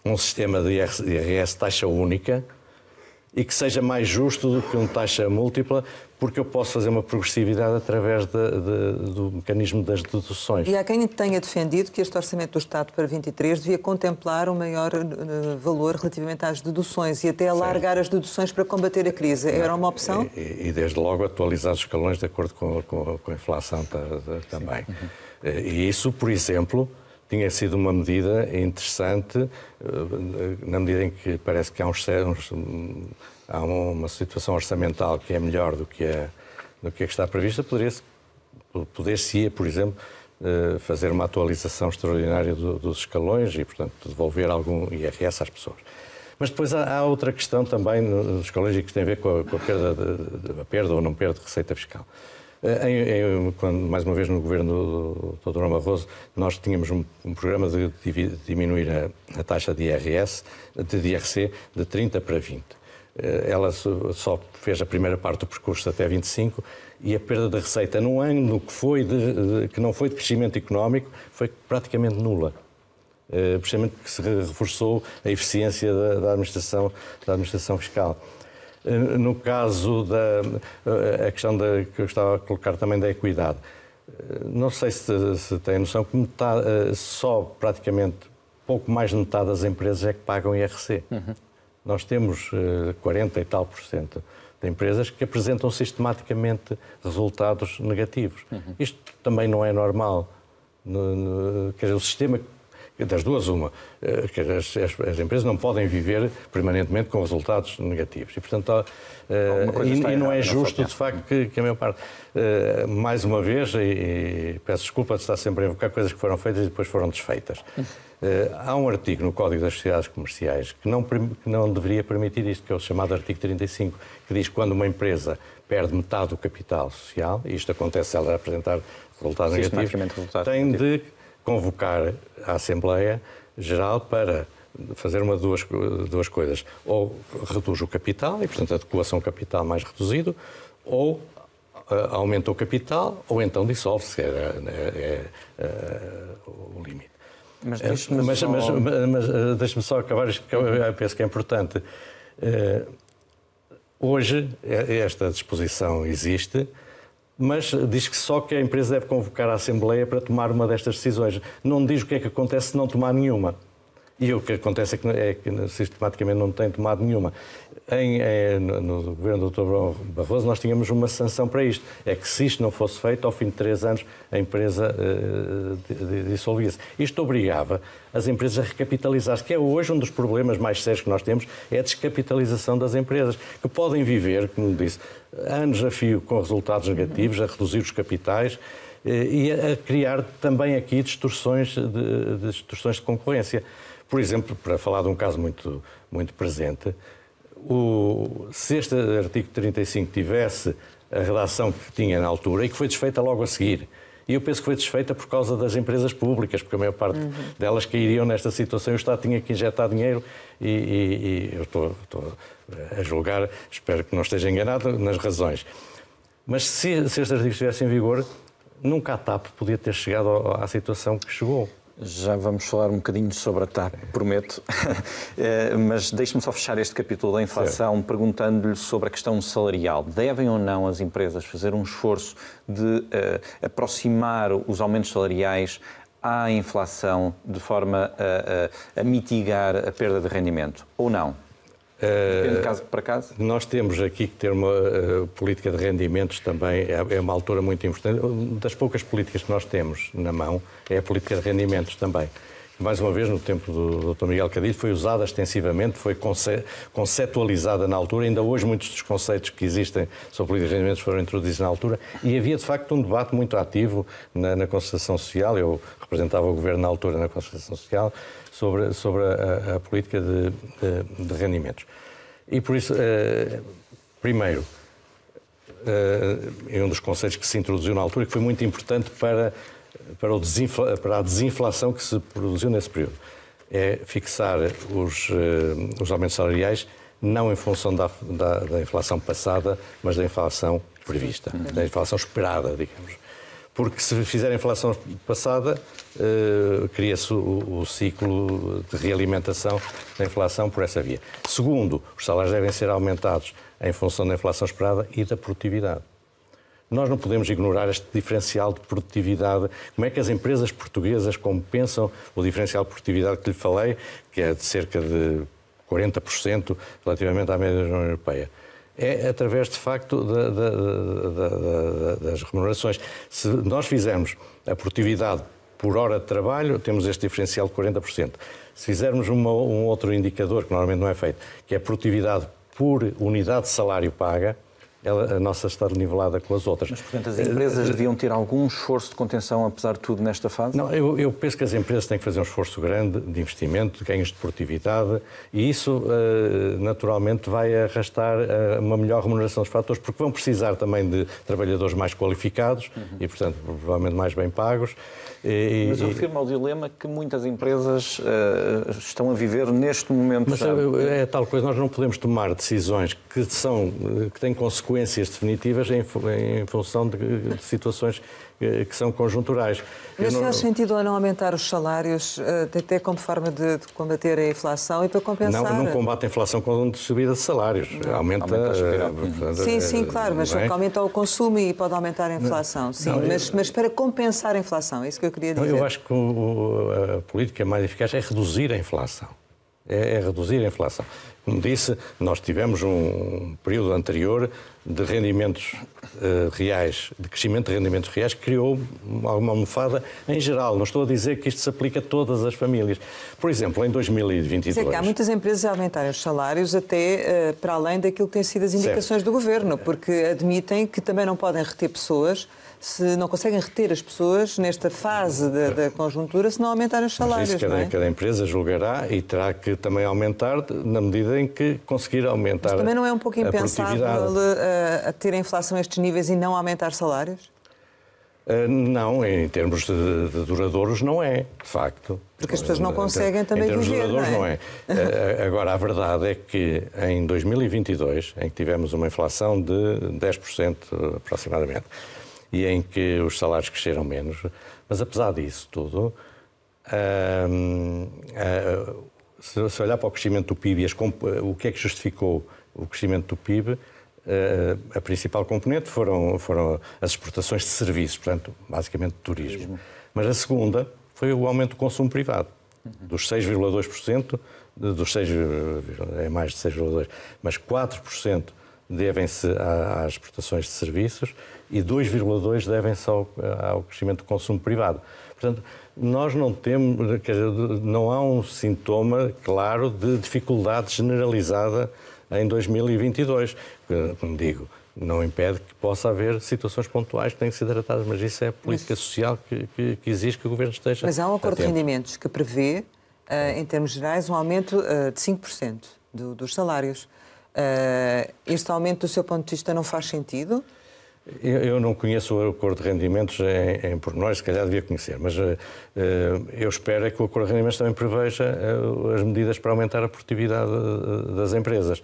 um sistema de IRS taxa única, e que seja mais justo do que uma taxa múltipla, porque eu posso fazer uma progressividade através do mecanismo das deduções. E há quem tenha defendido que este Orçamento do Estado para 23 devia contemplar um maior valor relativamente às deduções e até alargar as deduções para combater a crise. Era uma opção? E desde logo atualizar os escalões de acordo com a inflação também. E isso, por exemplo, tinha sido uma medida interessante, na medida em que parece que há uma situação orçamental que é melhor do que a que está prevista, poder-se-ia, por exemplo, fazer uma atualização extraordinária dos escalões e, portanto, devolver algum IRS às pessoas. Mas depois há outra questão também nos escalões que tem a ver com a perda ou não perda de receita fiscal. Quando, mais uma vez, no governo do Dr. Durão Barroso, nós tínhamos um programa de diminuir a taxa de IRC de 30% para 20%. Ela só fez a primeira parte do percurso até 25% e a perda de receita num ano que não foi de crescimento económico foi praticamente nula. Precisamente porque se reforçou a eficiência da administração fiscal. No caso a questão que eu estava a colocar também da equidade, não sei se tem noção que só praticamente pouco mais de metade das empresas é que pagam IRC. Nós temos 40 e tal % de empresas que apresentam sistematicamente resultados negativos. Isto também não é normal. Quer dizer, o sistema Das duas, uma, que as empresas não podem viver permanentemente com resultados negativos. E, portanto, e não é justo, de facto, que a maior parte, mais uma vez, e peço desculpa de estar sempre a invocar coisas que foram feitas e depois foram desfeitas. Há um artigo no Código das Sociedades Comerciais que não deveria permitir isto, que é o chamado artigo 35, que diz que quando uma empresa perde metade do capital social, e isto acontece se ela apresentar resultados negativos, tem de convocar a Assembleia Geral para fazer duas coisas. Ou reduz o capital, e portanto adequa-se a um capital mais reduzido, ou aumenta o capital, ou então dissolve-se, é o limite. Mas deixe-me só acabar isto, porque eu penso que é importante. Hoje esta disposição existe, mas diz que só que a empresa deve convocar a Assembleia para tomar uma destas decisões. Não diz o que é que acontece se não tomar nenhuma. E o que acontece é que sistematicamente não tem tomado nenhuma. No governo do Dr. Barroso nós tínhamos uma sanção para isto. É que se isto não fosse feito, ao fim de 3 anos a empresa dissolvia-se. Isto obrigava as empresas a recapitalizar-se, que é hoje um dos problemas mais sérios que nós temos, é a descapitalização das empresas, que podem viver, como disse, anos a fio com resultados negativos, a reduzir os capitais e a criar também aqui distorções de concorrência. Por exemplo, para falar de um caso muito, muito presente, se este artigo 35 tivesse a redação que tinha na altura e que foi desfeita logo a seguir, e eu penso que foi desfeita por causa das empresas públicas, porque a maior parte delas cairiam nesta situação e o Estado tinha que injetar dinheiro e eu estou a julgar, espero que não esteja enganado nas razões. Mas se este artigo estivesse em vigor, nunca a TAP podia ter chegado à situação que chegou. Já vamos falar um bocadinho sobre a TAP, prometo. Mas deixe-me só fechar este capítulo da inflação perguntando-lhe sobre a questão salarial. Devem ou não as empresas fazer um esforço de aproximar os aumentos salariais à inflação de forma a mitigar a perda de rendimento? Ou não? Depende de caso para caso? Nós temos aqui que ter uma política de rendimentos também, é uma altura muito importante. Das poucas políticas que nós temos na mão é a política de rendimentos também. Mais uma vez, no tempo do Dr. Miguel Cadilho, foi usada extensivamente, foi conceptualizada na altura. Ainda hoje muitos dos conceitos que existem sobre política de rendimentos foram introduzidos na altura e havia, de facto, um debate muito ativo na concertação social. Eu representava o Governo na altura na concertação social sobre a política de rendimentos. E por isso, primeiro, é um dos conceitos que se introduziu na altura, que foi muito importante para a desinflação que se produziu nesse período. É fixar os aumentos salariais não em função da inflação passada, mas da inflação prevista, da inflação esperada, digamos. Porque se fizer a inflação passada, cria-se o ciclo de realimentação da inflação por essa via. Segundo, os salários devem ser aumentados em função da inflação esperada e da produtividade. Nós não podemos ignorar este diferencial de produtividade. Como é que as empresas portuguesas compensam o diferencial de produtividade que lhe falei, que é de cerca de 40% relativamente à média da União Europeia? É através, de facto, das remunerações. Se nós fizermos a produtividade por hora de trabalho, temos este diferencial de 40%. Se fizermos um outro indicador, que normalmente não é feito, que é a produtividade por unidade de salário paga, a nossa está nivelada com as outras. Mas, portanto, as empresas deviam ter algum esforço de contenção, apesar de tudo, nesta fase? Não, eu penso que as empresas têm que fazer um esforço grande de investimento, de ganhos de produtividade, e isso, naturalmente, vai arrastar uma melhor remuneração dos fatores, porque vão precisar também de trabalhadores mais qualificados e, portanto, provavelmente mais bem pagos. Mas eu refiro-me ao dilema que muitas empresas estão a viver neste momento. Mas é tal coisa, nós não podemos tomar decisões que têm consequências definitivas em função de situações que são conjunturais. Mas faz sentido ou não aumentar os salários, até como forma de combater a inflação e para compensar? Não combate a inflação com subida de salários. Aumenta a sim, claro, mas que aumenta o consumo e pode aumentar a inflação. Sim, mas para compensar a inflação, é isso que eu queria dizer. Eu acho que a política mais eficaz é reduzir a inflação. é reduzir a inflação. Como disse, nós tivemos um período anterior de rendimentos reais, de crescimento de rendimentos reais, que criou uma almofada em geral. Não estou a dizer que isto se aplica a todas as famílias. Por exemplo, em 2022... Mas é que há muitas empresas a aumentarem os salários até para além daquilo que têm sido as indicações do Governo, porque admitem que também não podem reter pessoas, se não conseguem reter as pessoas nesta fase da conjuntura, se não aumentarem os salários. Mas isso cada empresa julgará e terá que também aumentar na medida em que conseguir aumentar. Mas também não é um pouco impensável a ter a inflação a estes níveis e não aumentar salários? Não, em termos de duradouros não é, de facto. Porque as pessoas não conseguem também viver, não é? Em termos duradouros não é. Agora, a verdade é que em 2022, em que tivemos uma inflação de 10% aproximadamente, e em que os salários cresceram menos, mas apesar disso tudo, se olhar para o crescimento do PIB, o que é que justificou o crescimento do PIB, a principal componente foram as exportações de serviços, portanto, basicamente de turismo. Mas a segunda foi o aumento do consumo privado, dos 6,2%, é mais de 6,2%, mas 4% devem-se às exportações de serviços e 2,2% devem-se ao crescimento do consumo privado. Portanto, nós não temos, não há um sintoma claro de dificuldade generalizada em 2022. Como digo, não impede que possa haver situações pontuais que têm que ser tratadas, mas isso é a política social que exige que o Governo esteja. Mas há um acordo de rendimentos que prevê, em termos gerais, um aumento de 5% dos salários. Este aumento, do seu ponto de vista, não faz sentido? Eu não conheço o acordo de rendimentos em pormenores, se calhar devia conhecer, mas eu espero que o acordo de rendimentos também preveja as medidas para aumentar a produtividade das empresas.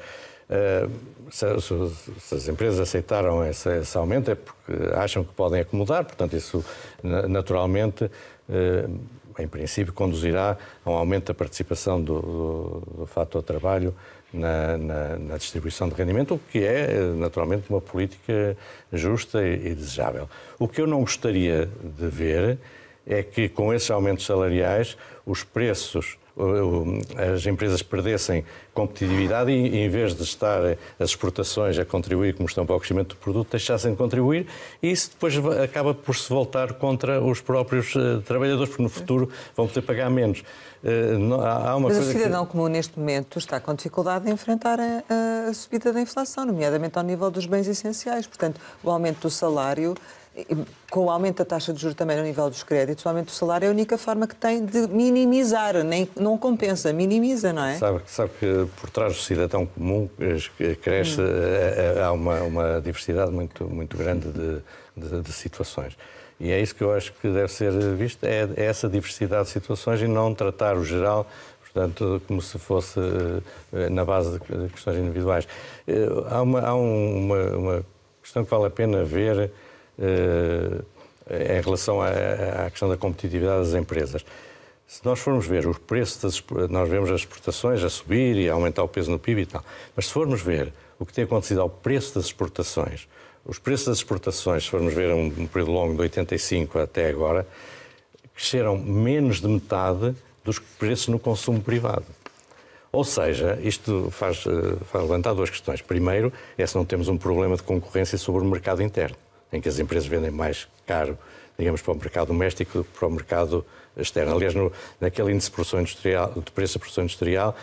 Se as empresas aceitaram esse aumento é porque acham que podem acomodar, portanto isso naturalmente, em princípio, conduzirá a um aumento da participação do fator trabalho na distribuição de rendimento, o que é, naturalmente, uma política justa e desejável. O que eu não gostaria de ver é que, com esses aumentos salariais, os preços, as empresas perdessem competitividade e, em vez de estar as exportações a contribuir, como estão para o crescimento do produto, deixassem de contribuir, e isso depois acaba por se voltar contra os próprios trabalhadores, porque no futuro vão poder pagar menos. Mas o cidadão comum, neste momento, está com dificuldade de enfrentar a subida da inflação, nomeadamente ao nível dos bens essenciais. Portanto, o aumento do salário, com o aumento da taxa de juros também no nível dos créditos, o aumento do salário é a única forma que tem de minimizar, não compensa, minimiza, não é? Sabe que por trás do cidadão comum cresce, há uma diversidade muito grande de situações. E é isso que eu acho que deve ser visto, é essa diversidade de situações e não tratar o geral, portanto, como se fosse na base de questões individuais. Há uma questão que vale a pena ver em relação à questão da competitividade das empresas. Se nós formos ver os preços, nós vemos as exportações a subir e a aumentar o peso no PIB e tal, mas se formos ver o que tem acontecido ao preço das exportações, os preços das exportações, se formos ver um período longo de 85 até agora, cresceram menos de metade dos preços no consumo privado. Ou seja, isto faz levantar duas questões. Primeiro, é se não temos um problema de concorrência sobre o mercado interno, em que as empresas vendem mais caro, digamos, para o mercado doméstico do que para o mercado externo. Aliás, naquele índice de preço da produção industrial,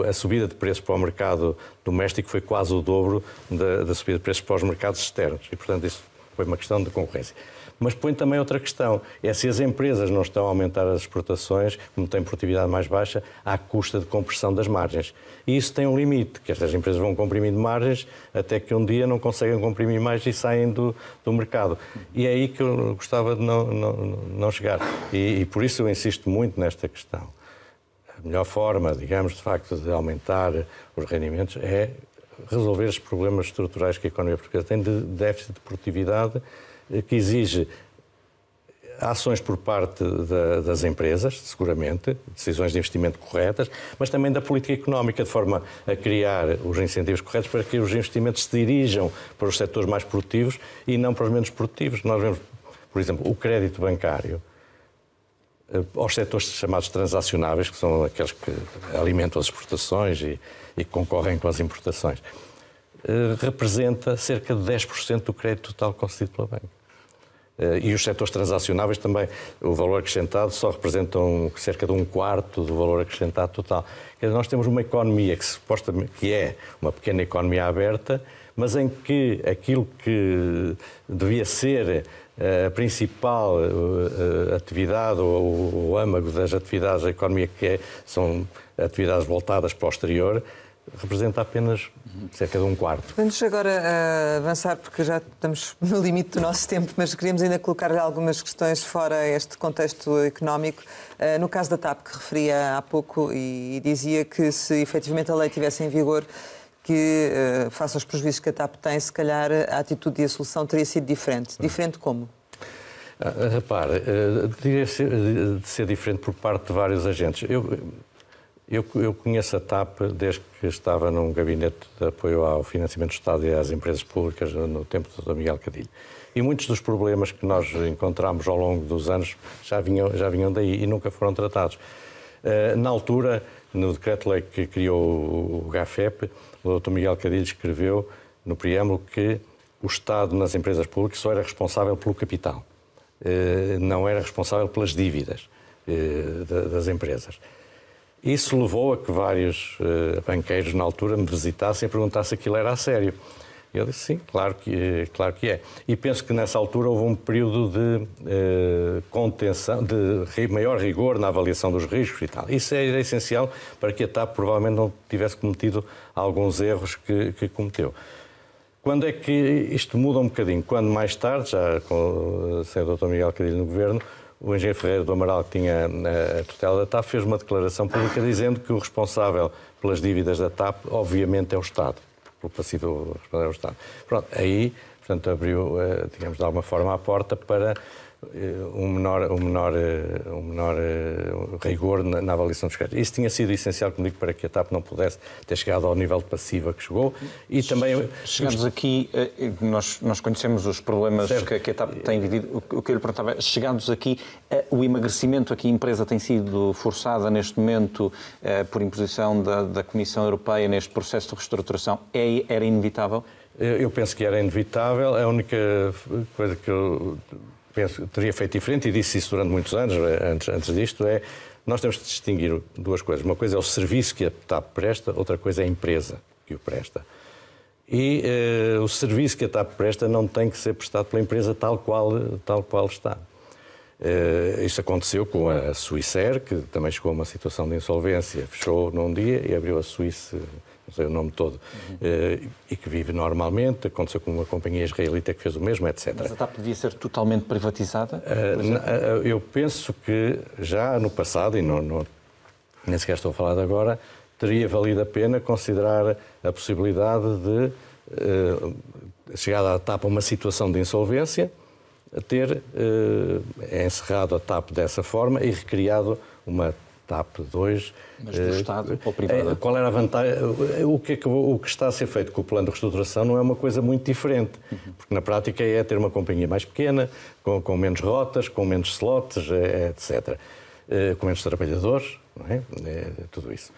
a subida de preços para o mercado doméstico foi quase o dobro da subida de preços para os mercados externos. E, portanto, isso foi uma questão de concorrência. Mas põe também outra questão, é se as empresas não estão a aumentar as exportações, como têm produtividade mais baixa, à custa de compressão das margens. E isso tem um limite, que estas empresas vão comprimindo margens até que um dia não conseguem comprimir mais e saem do mercado. E é aí que eu gostava de não chegar. E por isso eu insisto muito nesta questão. A melhor forma, digamos, de facto, de aumentar os rendimentos é resolver os problemas estruturais que a economia portuguesa tem de déficit de produtividade, que exige ações por parte das empresas, seguramente, decisões de investimento corretas, mas também da política económica, de forma a criar os incentivos corretos para que os investimentos se dirijam para os setores mais produtivos e não para os menos produtivos. Nós vemos, por exemplo, o crédito bancário aos setores chamados transacionáveis, que são aqueles que alimentam as exportações e concorrem com as importações, representa cerca de 10% do crédito total concedido pela banca. E os setores transacionáveis também, o valor acrescentado só representam cerca de 1/4 do valor acrescentado total. Quer dizer, nós temos uma economia que supostamente que é uma pequena economia aberta, mas em que aquilo que devia ser a principal atividade, ou o âmago das atividades da economia, são atividades voltadas para o exterior, representa apenas cerca de 1/4. Vamos agora avançar, porque já estamos no limite do nosso tempo, mas queríamos ainda colocar-lhe algumas questões fora este contexto económico. No caso da TAP, que referia há pouco, e dizia que se efetivamente a lei estivesse em vigor, que face aos prejuízos que a TAP tem, se calhar a atitude e a solução teria sido diferente. Diferente como? Repare, teria de ser diferente por parte de vários agentes. Eu conheço a TAP desde que estava num gabinete de apoio ao financiamento do Estado e às empresas públicas no tempo do Dr. Miguel Cadilho. E muitos dos problemas que nós encontramos ao longo dos anos já vinham daí e nunca foram tratados. Na altura, no decreto-lei que criou o GAFEP, o Dr. Miguel Cadilho escreveu no preâmbulo que o Estado nas empresas públicas só era responsável pelo capital, não era responsável pelas dívidas das empresas. Isso levou a que vários banqueiros na altura me visitassem e perguntassem se aquilo era a sério. E eu disse sim, claro que é. E penso que nessa altura houve um período de contenção, de maior rigor na avaliação dos riscos e tal. Isso era essencial para que a TAP provavelmente não tivesse cometido alguns erros que cometeu. Quando é que isto muda um bocadinho? Quando mais tarde, já com o Dr. Miguel Cadilho no Governo, o engenheiro Ferreira do Amaral, que tinha a tutela da TAP, fez uma declaração pública dizendo que o responsável pelas dívidas da TAP, obviamente, é o Estado. Pelo passivo responsável é o Estado. Pronto, aí, portanto, abriu, digamos, de alguma forma a porta para um menor rigor na avaliação dos créditos. Isso tinha sido essencial, como digo, para que a TAP não pudesse ter chegado ao nível de passiva que chegou. E também... Chegamos aqui, nós conhecemos os problemas que a TAP tem vivido. O que eu lhe perguntava é, chegados aqui, o emagrecimento a que a empresa tem sido forçada neste momento por imposição da Comissão Europeia neste processo de reestruturação, era inevitável? Eu penso que era inevitável. A única coisa que eu penso que teria feito diferente, e disse isso durante muitos anos, antes disto, nós temos de distinguir duas coisas. Uma coisa é o serviço que a TAP presta, outra coisa é a empresa que o presta. E o serviço que a TAP presta não tem que ser prestado pela empresa tal qual está. Isto aconteceu com a Swissair, que também chegou a uma situação de insolvência, fechou num dia e abriu a Swiss, não sei o nome todo, e que vive normalmente. Aconteceu com uma companhia israelita que fez o mesmo, etc. Mas a TAP devia ser totalmente privatizada? Eu penso que já no passado, e nem sequer estou a falar de agora, teria valido a pena considerar a possibilidade de, chegada a TAP a uma situação de insolvência, ter encerrado a TAP dessa forma e recriado uma TAP 2. Mas do Estado ou privada? Qual era a vantagem? O que está a ser feito com o plano de reestruturação não é uma coisa muito diferente, porque na prática é ter uma companhia mais pequena, com menos rotas, com menos slots, etc. Com menos trabalhadores, não é? Tudo isso.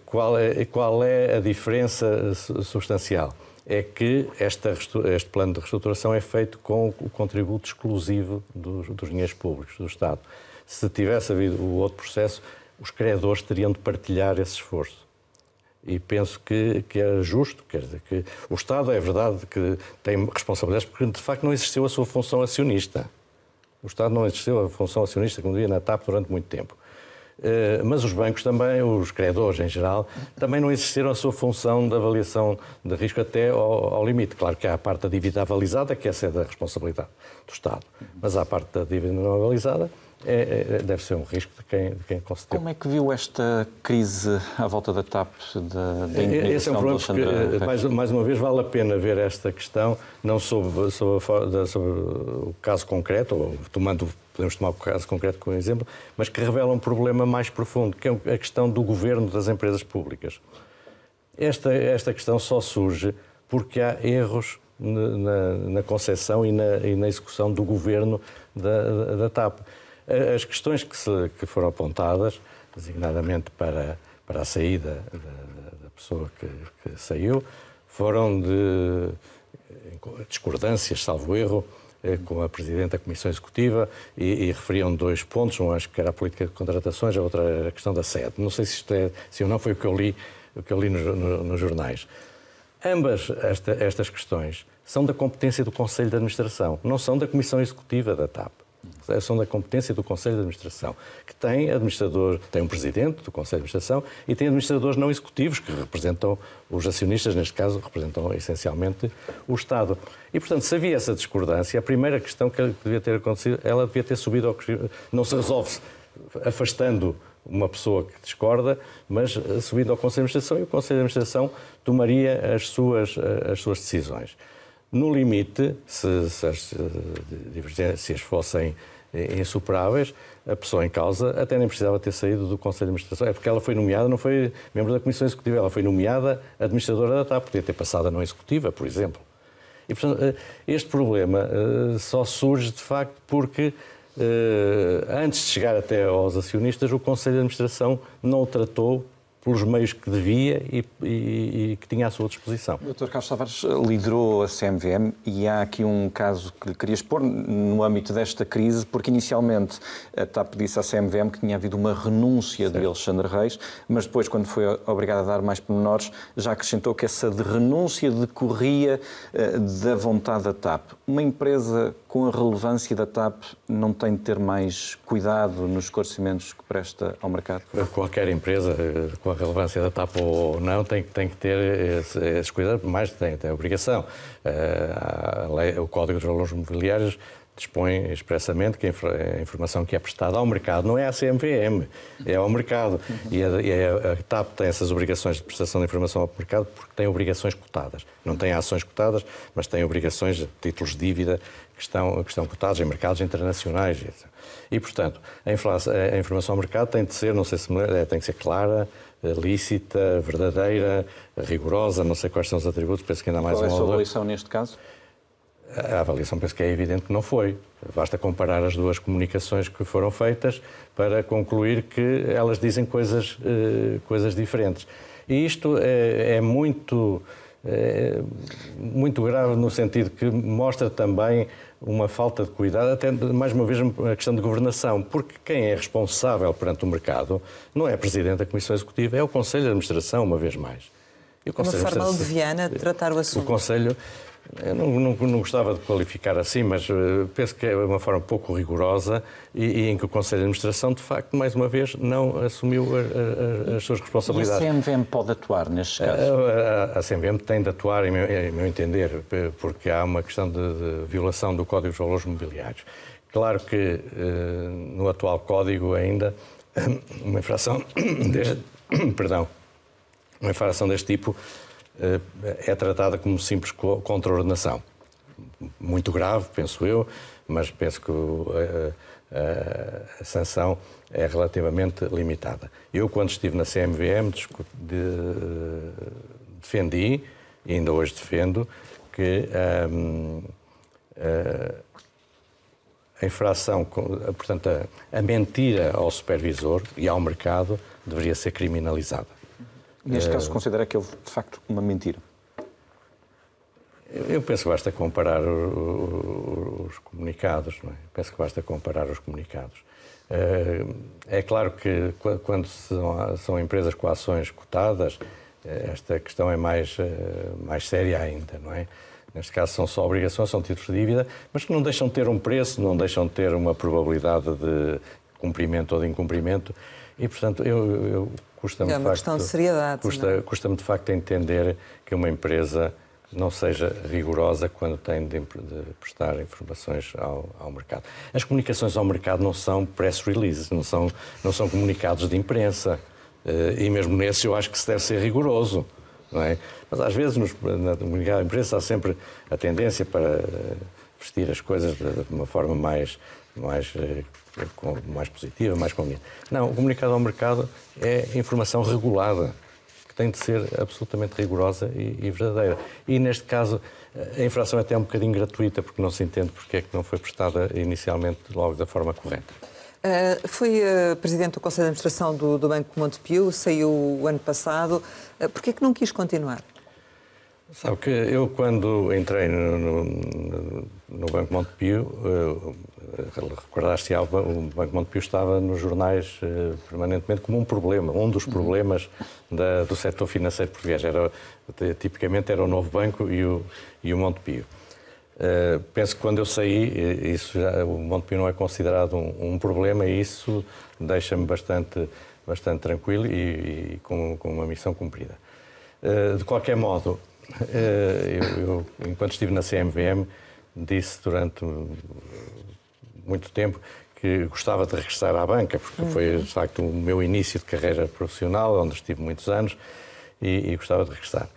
Qual é a diferença substancial? É que este plano de reestruturação é feito com o contributo exclusivo dos dinheiros públicos, do Estado. Se tivesse havido o outro processo, os credores teriam de partilhar esse esforço. E penso que é justo, quer dizer, que o Estado, é verdade que tem responsabilidades, porque de facto não exerceu a sua função acionista. O Estado não exerceu a função acionista, como dizia, na TAP durante muito tempo. Mas os bancos também, os credores em geral, também não exerceram a sua função de avaliação de risco até ao limite. Claro que há a parte da dívida avalizada, que essa é da responsabilidade do Estado. Mas há a parte da dívida não avalizada, deve ser um risco de quem concedeu. Como é que viu esta crise à volta da TAP, Esse é um problema porque, mais uma vez, vale a pena ver esta questão, não sobre o caso concreto, ou podemos tomar o caso concreto como exemplo, mas que revela um problema mais profundo, que é a questão do governo das empresas públicas. Esta questão só surge porque há erros na concepção e na execução do governo da TAP. As questões que foram apontadas, designadamente para a saída da pessoa que saiu, foram de discordâncias, salvo erro, com a Presidente da Comissão Executiva e referiam 2 pontos, um acho que era a política de contratações, a outra era a questão da sede. Não sei se isto é, se ou não foi o que eu li nos jornais. Ambas estas questões são da competência do Conselho de Administração, não são da Comissão Executiva da TAP. São da competência do Conselho de Administração, que tem um presidente do Conselho de Administração e tem administradores não executivos, que representam os acionistas, neste caso, representam essencialmente o Estado. E, portanto, se havia essa discordância, a primeira questão que devia ter acontecido, ela devia ter subido ao... Não se resolve afastando uma pessoa que discorda, mas subindo ao Conselho de Administração, e o Conselho de Administração tomaria as suas decisões. No limite, se as divergências fossem insuperáveis, a pessoa em causa até nem precisava ter saído do Conselho de Administração. É porque ela foi nomeada, não foi membro da Comissão Executiva, ela foi nomeada administradora da TAP, podia ter passado a não executiva, por exemplo. E, portanto, este problema só surge, de facto, porque antes de chegar até aos acionistas, o Conselho de Administração não o tratou pelos meios que devia e que tinha à sua disposição. O Dr. Carlos Tavares liderou a CMVM e há aqui um caso que lhe queria expor no âmbito desta crise, porque inicialmente a TAP disse à CMVM que tinha havido uma renúncia de Alexandre Reis, mas depois, quando foi obrigado a dar mais pormenores, já acrescentou que essa renúncia decorria da vontade da TAP. Uma empresa com a relevância da TAP não tem de ter mais cuidado nos esclarecimentos que presta ao mercado? Qualquer empresa, com a relevância da TAP ou não, tem que ter esses cuidados, mais tem a obrigação. O Código dos Valores Mobiliários dispõe expressamente que a informação que é prestada ao mercado não é à CMVM, é ao mercado. E a TAP tem essas obrigações de prestação de informação ao mercado porque tem obrigações cotadas. Não tem ações cotadas, mas tem obrigações de títulos de dívida que estão cotados em mercados internacionais. E, portanto, a informação ao mercado tem de ser, não sei se tem que ser clara, lícita, verdadeira, rigorosa, não sei quais são os atributos, penso que ainda há mais uma. Qual é a sua avaliação neste caso? A avaliação penso que é evidente que não foi. Basta comparar as duas comunicações que foram feitas para concluir que elas dizem coisas diferentes. E isto é muito grave no sentido que mostra também uma falta de cuidado, até mais uma vez a questão de governação, porque quem é responsável perante o mercado não é a Presidente da Comissão Executiva, é o Conselho de Administração, uma vez mais. E o Conselho uma forma leviana de tratar o assunto. O Conselho, eu não gostava de qualificar assim, mas penso que é uma forma pouco rigorosa e em que o Conselho de Administração, de facto, mais uma vez, não assumiu as suas responsabilidades. E a CMVM pode atuar nestes casos? A CMVM tem de atuar, em meu entender, porque há uma questão de violação do Código dos Valores Mobiliários. Claro que no atual Código ainda uma infração uma infração deste tipo é tratada como simples contraordenação. Muito grave, penso eu, mas penso que a sanção é relativamente limitada. Eu, quando estive na CMVM, defendi, e ainda hoje defendo, que a infração, portanto, a mentira ao supervisor e ao mercado deveria ser criminalizada. Neste caso, considera que houve, de facto, uma mentira? Eu penso que basta comparar os comunicados, não é? Penso que basta comparar os comunicados. É claro que quando são empresas com ações cotadas, esta questão é mais séria ainda, não é? Neste caso são só obrigações, são títulos de dívida, mas que não deixam de ter um preço, não deixam de ter uma probabilidade de cumprimento ou de incumprimento. E, portanto, custa-me, é uma questão de seriedade. Custa-me, de facto, entender que uma empresa não seja rigorosa quando tem de prestar informações ao mercado. As comunicações ao mercado não são press releases, não são comunicados de imprensa. E mesmo nesses eu acho que se deve ser rigoroso, não é? Mas às vezes na comunicação à imprensa há sempre a tendência para vestir as coisas de uma forma mais positiva, mais conveniente. Não, o comunicado ao mercado é informação regulada, que tem de ser absolutamente rigorosa e verdadeira. E, neste caso, a infração é até um bocadinho gratuita, porque não se entende porque é que não foi prestada inicialmente logo da forma correta. Foi presidente do Conselho de Administração do Banco Montepio, saiu o ano passado. Porquê é que não quis continuar? Sabe que eu, quando entrei no Banco Montepio, recordaste-se, o Banco Montepio estava nos jornais permanentemente como um problema, um dos problemas do setor financeiro português. Tipicamente era o Novo Banco e o Montepio. Penso que quando eu saí, o Montepio não é considerado um problema e isso deixa-me bastante tranquilo e com uma missão cumprida. De qualquer modo, eu, enquanto estive na CMVM, disse durante muito tempo que gostava de regressar à banca, porque foi, de facto, o meu início de carreira profissional, onde estive muitos anos, e gostava de regressar.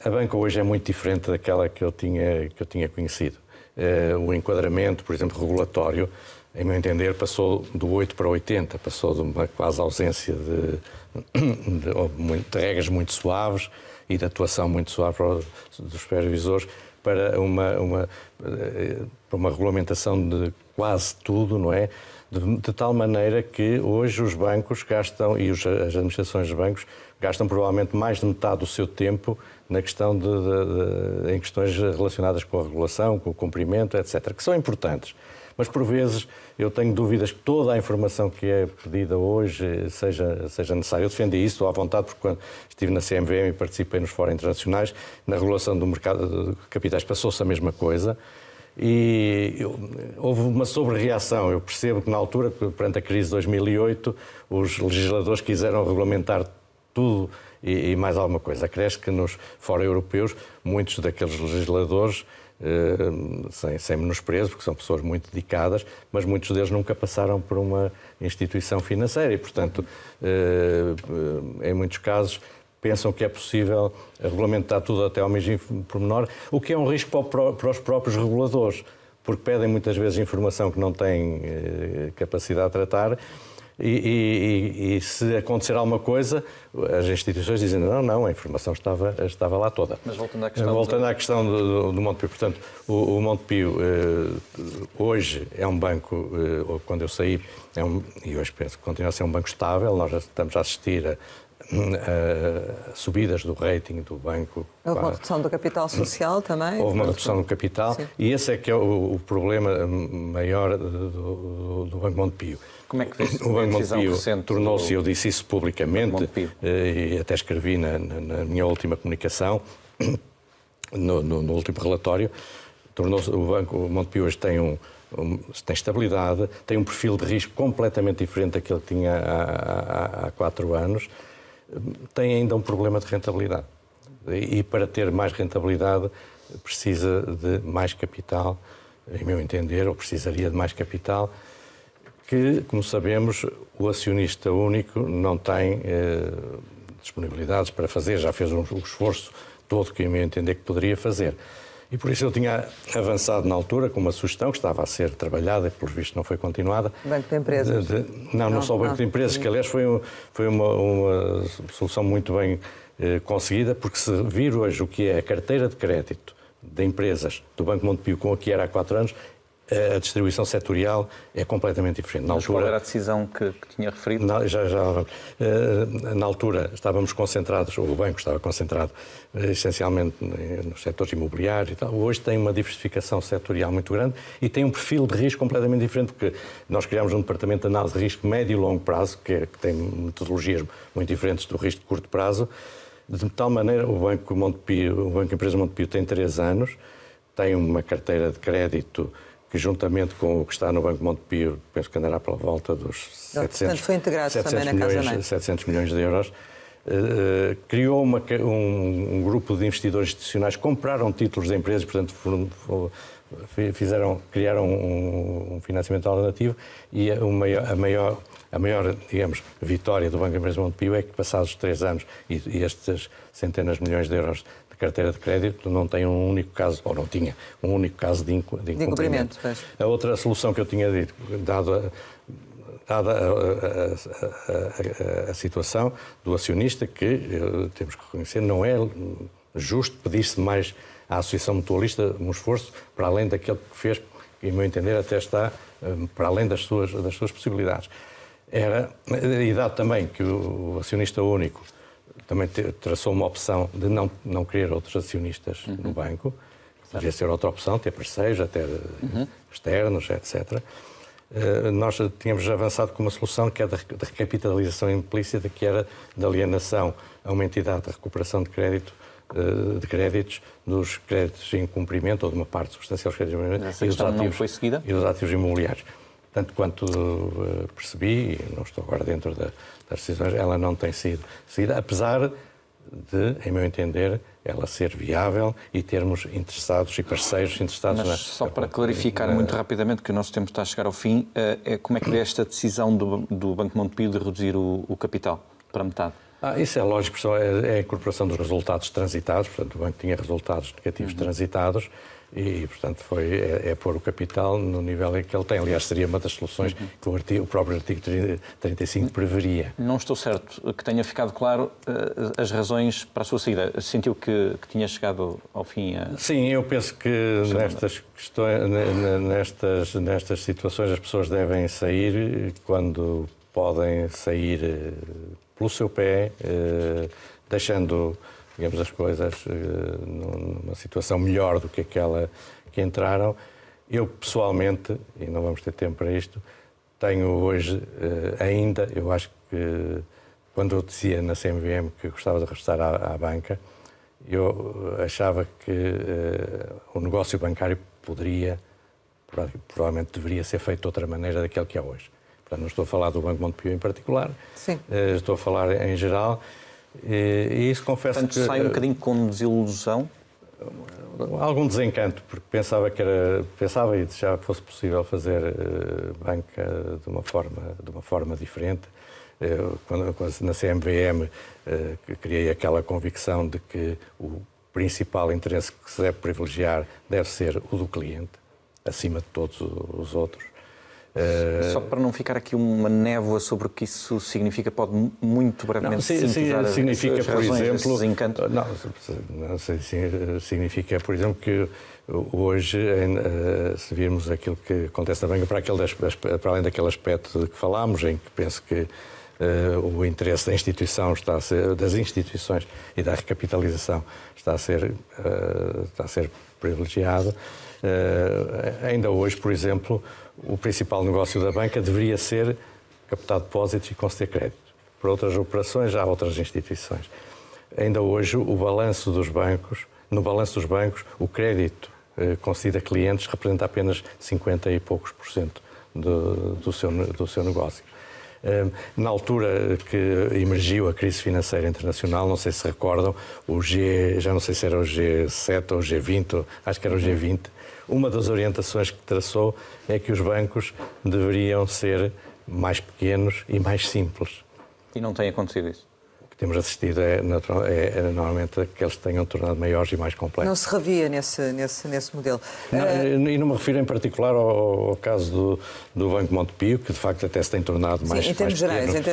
A banca hoje é muito diferente daquela que eu tinha conhecido. O enquadramento, por exemplo, regulatório, em meu entender, passou do 8 para 80, passou de uma quase ausência de regras muito suaves e de atuação muito suave dos supervisores para uma regulamentação de quase tudo, não é? De tal maneira que hoje os bancos gastam, e as administrações dos bancos gastam provavelmente mais de metade do seu tempo na questão em questões relacionadas com a regulação, com o cumprimento, etc., que são importantes. Mas, por vezes, eu tenho dúvidas que toda a informação que é pedida hoje seja necessária. Eu defendi isso à vontade, porque quando estive na CMVM e participei nos fóruns internacionais, na regulação do mercado de capitais passou-se a mesma coisa. E houve uma sobre-reação. Eu percebo que, na altura, perante a crise de 2008, os legisladores quiseram regulamentar tudo e mais alguma coisa. Acresce que nos fóruns europeus, muitos daqueles legisladores, sem menosprezo, porque são pessoas muito dedicadas, mas muitos deles nunca passaram por uma instituição financeira e, portanto, em muitos casos, pensam que é possível regulamentar tudo até ao mesmo pormenor, o que é um risco para os próprios reguladores, porque pedem muitas vezes informação que não têm capacidade de tratar e se acontecer alguma coisa, as instituições dizem não, a informação estava lá toda. Mas voltando à questão do Montepio, portanto, o Montepio hoje é um banco, quando eu saí, e hoje penso que continua a ser um banco estável, nós já estamos a assistir a subidas do rating do banco. Houve uma redução do capital social também? Houve uma redução do capital. Sim. E esse é que é o problema maior do Banco Montepio. Como é que vê-se? O Banco Montepio tornou-se, eu disse isso publicamente, e até escrevi na minha última comunicação, no último relatório, o Banco Montepio hoje tem estabilidade, tem um perfil de risco completamente diferente daquele que tinha há 4 anos, tem ainda um problema de rentabilidade. E para ter mais rentabilidade precisa de mais capital, em meu entender, ou precisaria de mais capital, que, como sabemos, o acionista único não tem disponibilidades para fazer, já fez um esforço todo que, em meu entender, que poderia fazer. E por isso eu tinha avançado na altura com uma sugestão que estava a ser trabalhada e, pelos vistos, não foi continuada. Banco de Empresas? Não só o Banco de Empresas, que aliás foi uma solução muito bem conseguida, porque se vir hoje o que é a carteira de crédito de empresas do Banco Montepio com a que era há 4 anos, a distribuição setorial é completamente diferente. Mas qual era a decisão que tinha referido? Na altura estávamos concentrados, o banco estava concentrado essencialmente nos setores imobiliários e tal. Hoje tem uma diversificação setorial muito grande e tem um perfil de risco completamente diferente, porque nós criámos um departamento de análise de risco médio e longo prazo, que tem metodologias muito diferentes do risco de curto prazo, de tal maneira o Banco Empresa Montepio tem 3 anos, tem uma carteira de crédito que, juntamente com o que está no Banco Montepio, penso que andará pela volta dos 700 milhões de euros, criou um grupo de investidores institucionais que compraram títulos de empresas, portanto, criaram um financiamento alternativo e a maior, digamos, vitória do Banco Empresa Montepio é que, passados 3 anos e estes centenas de milhões de euros carteira de crédito não tem um único caso, ou não tinha um único caso de incumprimento. A outra solução que eu tinha dito, dada a situação do acionista, que temos que reconhecer, não é justo pedir-se mais à Associação Mutualista um esforço para além daquele que fez que, em meu entender, até está para além das suas possibilidades. E dado também que o acionista único também traçou uma opção de não querer outros acionistas no banco, poderia ser outra opção, ter parceiros, até externos, etc. Nós tínhamos avançado com uma solução que é da recapitalização implícita, que era da alienação a uma entidade de recuperação de créditos, dos créditos em cumprimento, ou de uma parte substancial dos créditos em cumprimento, e dos ativos imobiliários. Tanto quanto percebi, e não estou agora dentro das decisões, ela não tem sido seguida, apesar de, em meu entender, ela ser viável e termos interessados e parceiros interessados. Mas só para clarificar muito rapidamente, que o nosso tempo está a chegar ao fim, como é que vê esta decisão do Banco Montepio de reduzir o capital para metade? Isso é lógico, é a incorporação dos resultados transitados, portanto o banco tinha resultados negativos transitados e, portanto, é pôr o capital no nível em que ele tem. Aliás, seria uma das soluções que o próprio artigo 35 preveria. Não estou certo que tenha ficado claro as razões para a sua saída. Sentiu que tinha chegado ao fim? Sim, eu penso que nestas questões, nestas situações, as pessoas devem sair quando podem sair pelo seu pé, deixando, digamos, as coisas numa situação melhor do que aquela que entraram. Eu, pessoalmente, e não vamos ter tempo para isto, tenho hoje ainda, eu acho que quando eu dizia na CMVM que gostava de regressar à banca, eu achava que o negócio bancário provavelmente deveria ser feito de outra maneira daquele que é hoje. Não estou a falar do Banco Montepio em particular, estou a falar em geral, e isso confesso. Portanto, que sai um bocadinho com desilusão? Algum desencanto, porque pensava e desejava que fosse possível fazer banca de uma forma diferente. Quando na CMVM criei aquela convicção de que o principal interesse que se deve privilegiar deve ser o do cliente, acima de todos os outros. Só para não ficar aqui uma névoa sobre o que isso significa, pode muito brevemente sintetizar significa, as por razões exemplo, desse encanto? Não sei se significa, por exemplo, que hoje, se virmos aquilo que acontece na banca, para além daquele aspecto de que falámos, em que penso que o interesse da instituição das instituições e da recapitalização está a ser privilegiado, ainda hoje, por exemplo, o principal negócio da banca deveria ser captar depósitos e conceder crédito. Para outras operações, há outras instituições. Ainda hoje, no balanço dos bancos, o crédito concedido a clientes representa apenas 50 e poucos % do seu negócio. Na altura que emergiu a crise financeira internacional, não sei se recordam, já não sei se era o G7 ou o G20, acho que era o G20, uma das orientações que traçou é que os bancos deveriam ser mais pequenos e mais simples. E não tem acontecido isso? O que temos assistido é normalmente que eles tenham tornado maiores e mais complexos. Não se revia nesse modelo. E não me refiro em particular ao caso do Banco Montepio, que de facto até se tem tornado mais pequeno. Em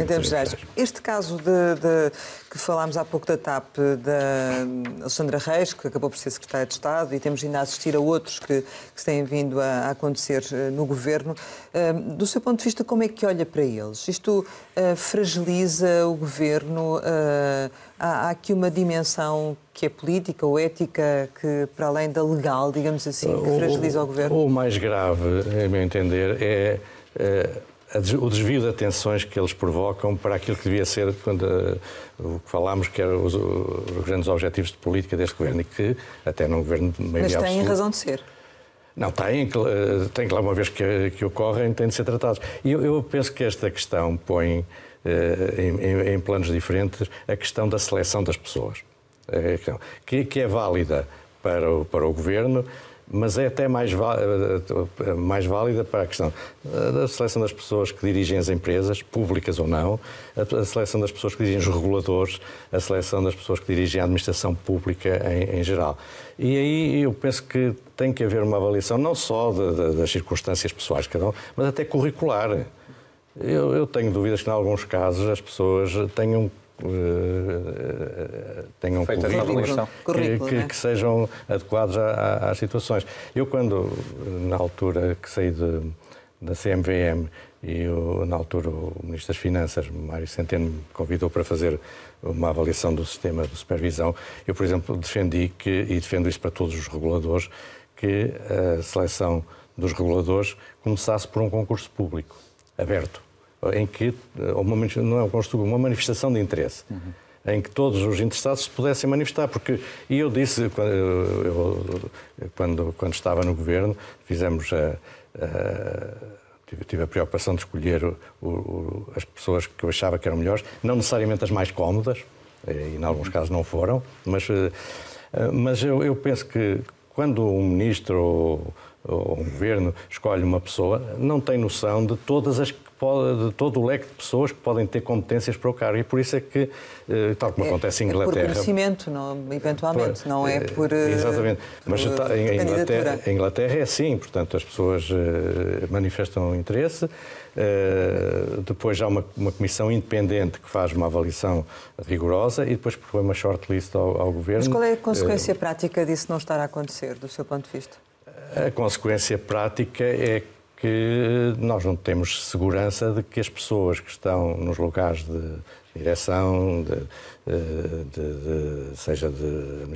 termos gerais. Este caso que falámos há pouco da TAP, da Alexandra Reis, que acabou por ser secretária de Estado, e temos vindo a assistir a outros que se têm vindo a acontecer no Governo. Do seu ponto de vista, como é que olha para eles? Isto fragiliza o Governo? Há aqui uma dimensão que é política ou ética, que para além da legal, digamos assim, que fragiliza o Governo? O mais grave, a meu entender, é o desvio de atenções que eles provocam para aquilo que devia ser o que falámos, que eram os grandes objetivos de política deste Governo, e que até num Governo de maioria absoluta... Mas têm razão de ser. Não, tem que lá, uma vez que ocorrem, têm de ser tratados. E eu penso que esta questão põe em planos diferentes a questão da seleção das pessoas, que é válida para o Governo, mas é até mais válida para a questão da seleção das pessoas que dirigem as empresas, públicas ou não, a seleção das pessoas que dirigem os reguladores, a seleção das pessoas que dirigem a administração pública em geral. E aí eu penso que tem que haver uma avaliação não só das circunstâncias pessoais de cada um, mas até curricular. Eu tenho dúvidas que, em alguns casos, as pessoas tenham sejam que sejam adequados às situações. Eu, quando, na altura que saí da CMVM, e na altura o Ministro das Finanças, Mário Centeno, me convidou para fazer uma avaliação do sistema de supervisão. Eu, por exemplo, defendi e defendo isso para todos os reguladores, que a seleção dos reguladores começasse por um concurso público, aberto, em que, não é um concurso público, uma manifestação de interesse. Em que todos os interessados se pudessem manifestar, porque, e eu disse, quando estava no governo, tive a preocupação de escolher as pessoas que eu achava que eram melhores, não necessariamente as mais cómodas, e em alguns casos não foram, mas eu penso que quando um ministro ou um governo escolhe uma pessoa, não tem noção de todo o leque de pessoas que podem ter competências para o cargo. E por isso é que, tal como acontece em Inglaterra... É por conhecimento, eventualmente, não é por exatamente. Mas em Inglaterra é assim, portanto, as pessoas manifestam interesse, depois há uma comissão independente que faz uma avaliação rigorosa e depois propõe uma shortlist ao governo. Mas qual é a consequência prática disso não estar a acontecer, do seu ponto de vista? A consequência prática é que nós não temos segurança de que as pessoas que estão nos lugares de direção, seja de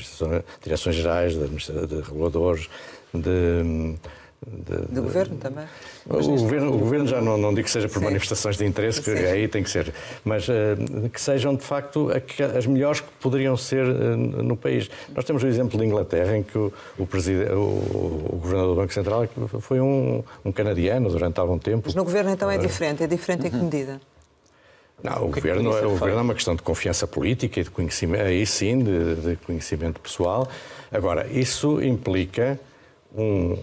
direções gerais, de reguladores, do governo também? O governo já não digo que seja por manifestações de interesse, que aí tem que ser, mas que sejam de facto as melhores que poderiam ser no país. Nós temos o exemplo de Inglaterra, em que o governador do Banco Central foi um canadiano durante algum tempo. Mas no governo então é diferente em que medida? Não, o governo é uma questão de confiança política e de conhecimento, aí sim, de conhecimento pessoal. Agora, isso implica um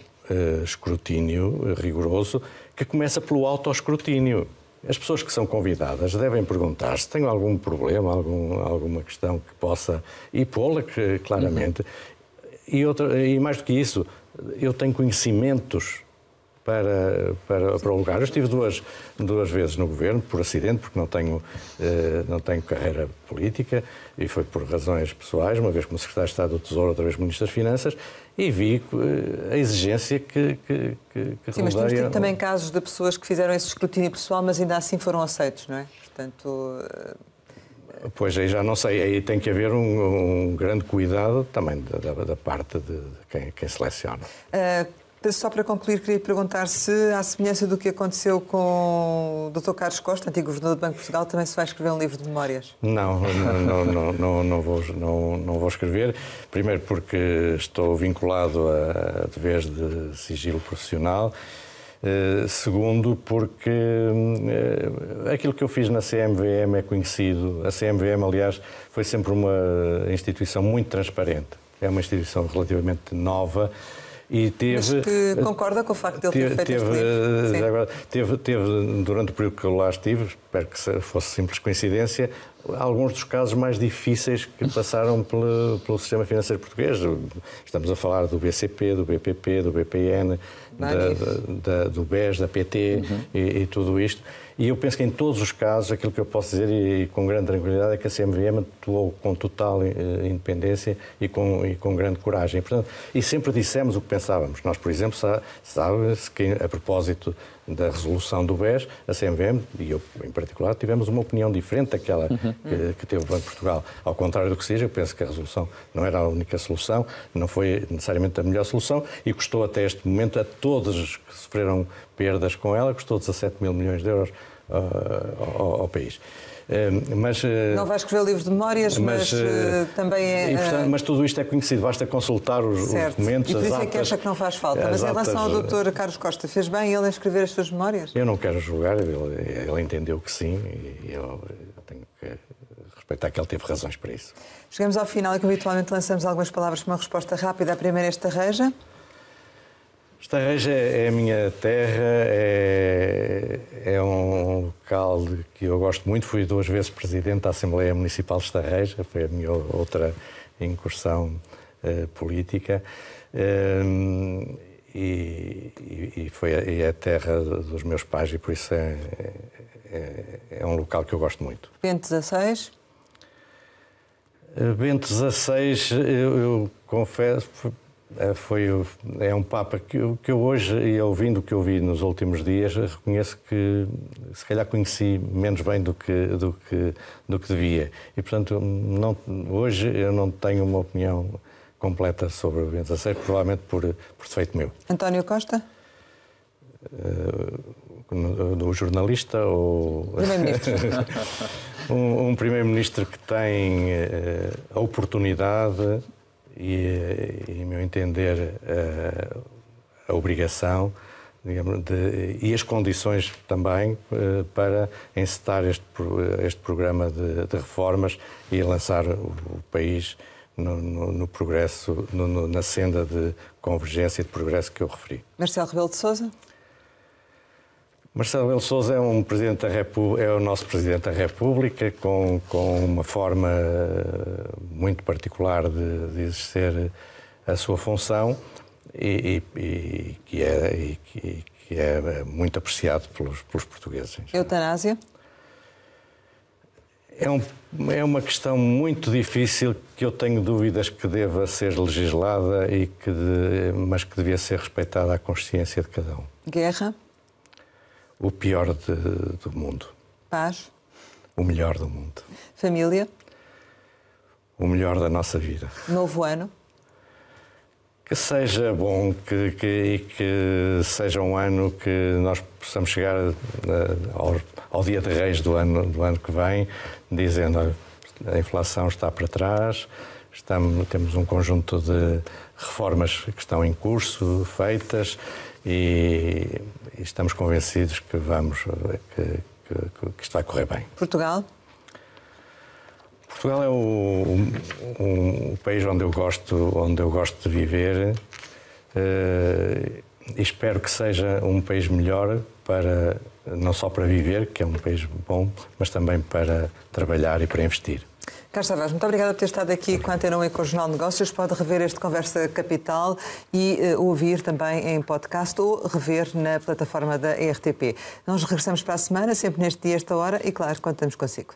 escrutínio rigoroso que começa pelo autoescrutínio. As pessoas que são convidadas devem perguntar se têm algum problema, alguma questão que possa... e pô-la claramente. E mais do que isso, eu tenho conhecimentos para o lugar. Eu estive duas vezes no governo, por acidente, porque não tenho carreira política, e foi por razões pessoais, uma vez como secretário de Estado do Tesouro, outra vez ministro das Finanças, e vi a exigência que sim, mas temos tido também casos de pessoas que fizeram esse escrutínio pessoal, mas ainda assim foram aceitos, não é? Portanto... Pois aí já não sei, aí tem que haver um grande cuidado também da parte de quem seleciona. Só para concluir, queria perguntar se, à semelhança do que aconteceu com o Dr. Carlos Costa, antigo governador do Banco de Portugal, também se vai escrever um livro de memórias? Não vou escrever. Primeiro porque estou vinculado a deveres de sigilo profissional. Segundo, porque aquilo que eu fiz na CMVM é conhecido. A CMVM, aliás, foi sempre uma instituição muito transparente. É uma instituição relativamente nova. E mas que concorda com o facto de ele ter feito este livro? Teve, durante o período que eu lá estive, espero que fosse simples coincidência, alguns dos casos mais difíceis que passaram pelo sistema financeiro português. Estamos a falar do BCP, do BPP, do BPN, do BES, da PT e tudo isto. E eu penso que em todos os casos, aquilo que eu posso dizer e com grande tranquilidade é que a CMVM atuou com total independência e com grande coragem. E sempre dissemos o que pensávamos. Nós, por exemplo, sabe-se que a propósito da resolução do BES, a CMVM, e eu em particular, tivemos uma opinião diferente daquela que teve o Banco de Portugal. Ao contrário do que seja, eu penso que a resolução não era a única solução, não foi necessariamente a melhor solução e custou até este momento a todos os que sofreram perdas com ela, custou 17 mil milhões de euros ao país. Não vai escrever livros de memórias, mas também é... Mas tudo isto é conhecido, basta consultar os documentos, e por isso é que acha que não faz falta. Mas em relação ao Dr. Carlos Costa, fez bem ele em escrever as suas memórias? Eu não quero julgar, ele entendeu que sim, e eu tenho que respeitar que ele teve razões para isso. Chegamos ao final e que habitualmente lançamos algumas palavras com uma resposta rápida. A primeira é Estarreja. Estarreja é a minha terra, é um local que eu gosto muito. Fui 2 vezes presidente da Assembleia Municipal de Estarreja, foi a minha outra incursão política. E foi a terra dos meus pais e por isso é um local que eu gosto muito. Bento XVI? Bento XVI, eu confesso, é um Papa que eu hoje, e ouvindo o que eu vi nos últimos dias, reconheço que se calhar conheci menos bem do que devia. E, portanto, hoje eu não tenho uma opinião completa sobre o Bento XVI, provavelmente por defeito meu. António Costa? Do jornalista ou... Primeiro-Ministro. um primeiro-ministro que tem a oportunidade e, em meu entender, a obrigação, digamos, e as condições também para encetar este programa de reformas e lançar o país no progresso, na senda de convergência e de progresso que eu referi. Marcelo Rebelo de Sousa? Marcelo Rebelo de Sousa é o nosso Presidente da República, com uma forma muito particular de exercer a sua função e que é muito apreciado pelos portugueses. Eutanásia? É uma questão muito difícil que eu tenho dúvidas que deva ser legislada, mas que devia ser respeitada a consciência de cada um. Guerra? O pior do mundo. Paz? O melhor do mundo. Família? O melhor da nossa vida. Novo ano? Que seja bom e que seja um ano que nós possamos chegar ao Dia de Reis do ano que vem, dizendo: olha, a inflação está para trás, temos um conjunto de reformas que estão em curso, feitas, e estamos convencidos que isto vai correr bem. Portugal? Portugal é um país onde eu gosto de viver, e espero que seja um país melhor, não só para viver, que é um país bom, mas também para trabalhar e para investir. Carlos Tavares, muito obrigada por ter estado aqui com a Antena 1 e com o Jornal de Negócios. Pode rever este Conversa Capital e ouvir também em podcast ou rever na plataforma da RTP. Nós regressamos para a semana, sempre neste dia, esta hora, e claro, contamos consigo.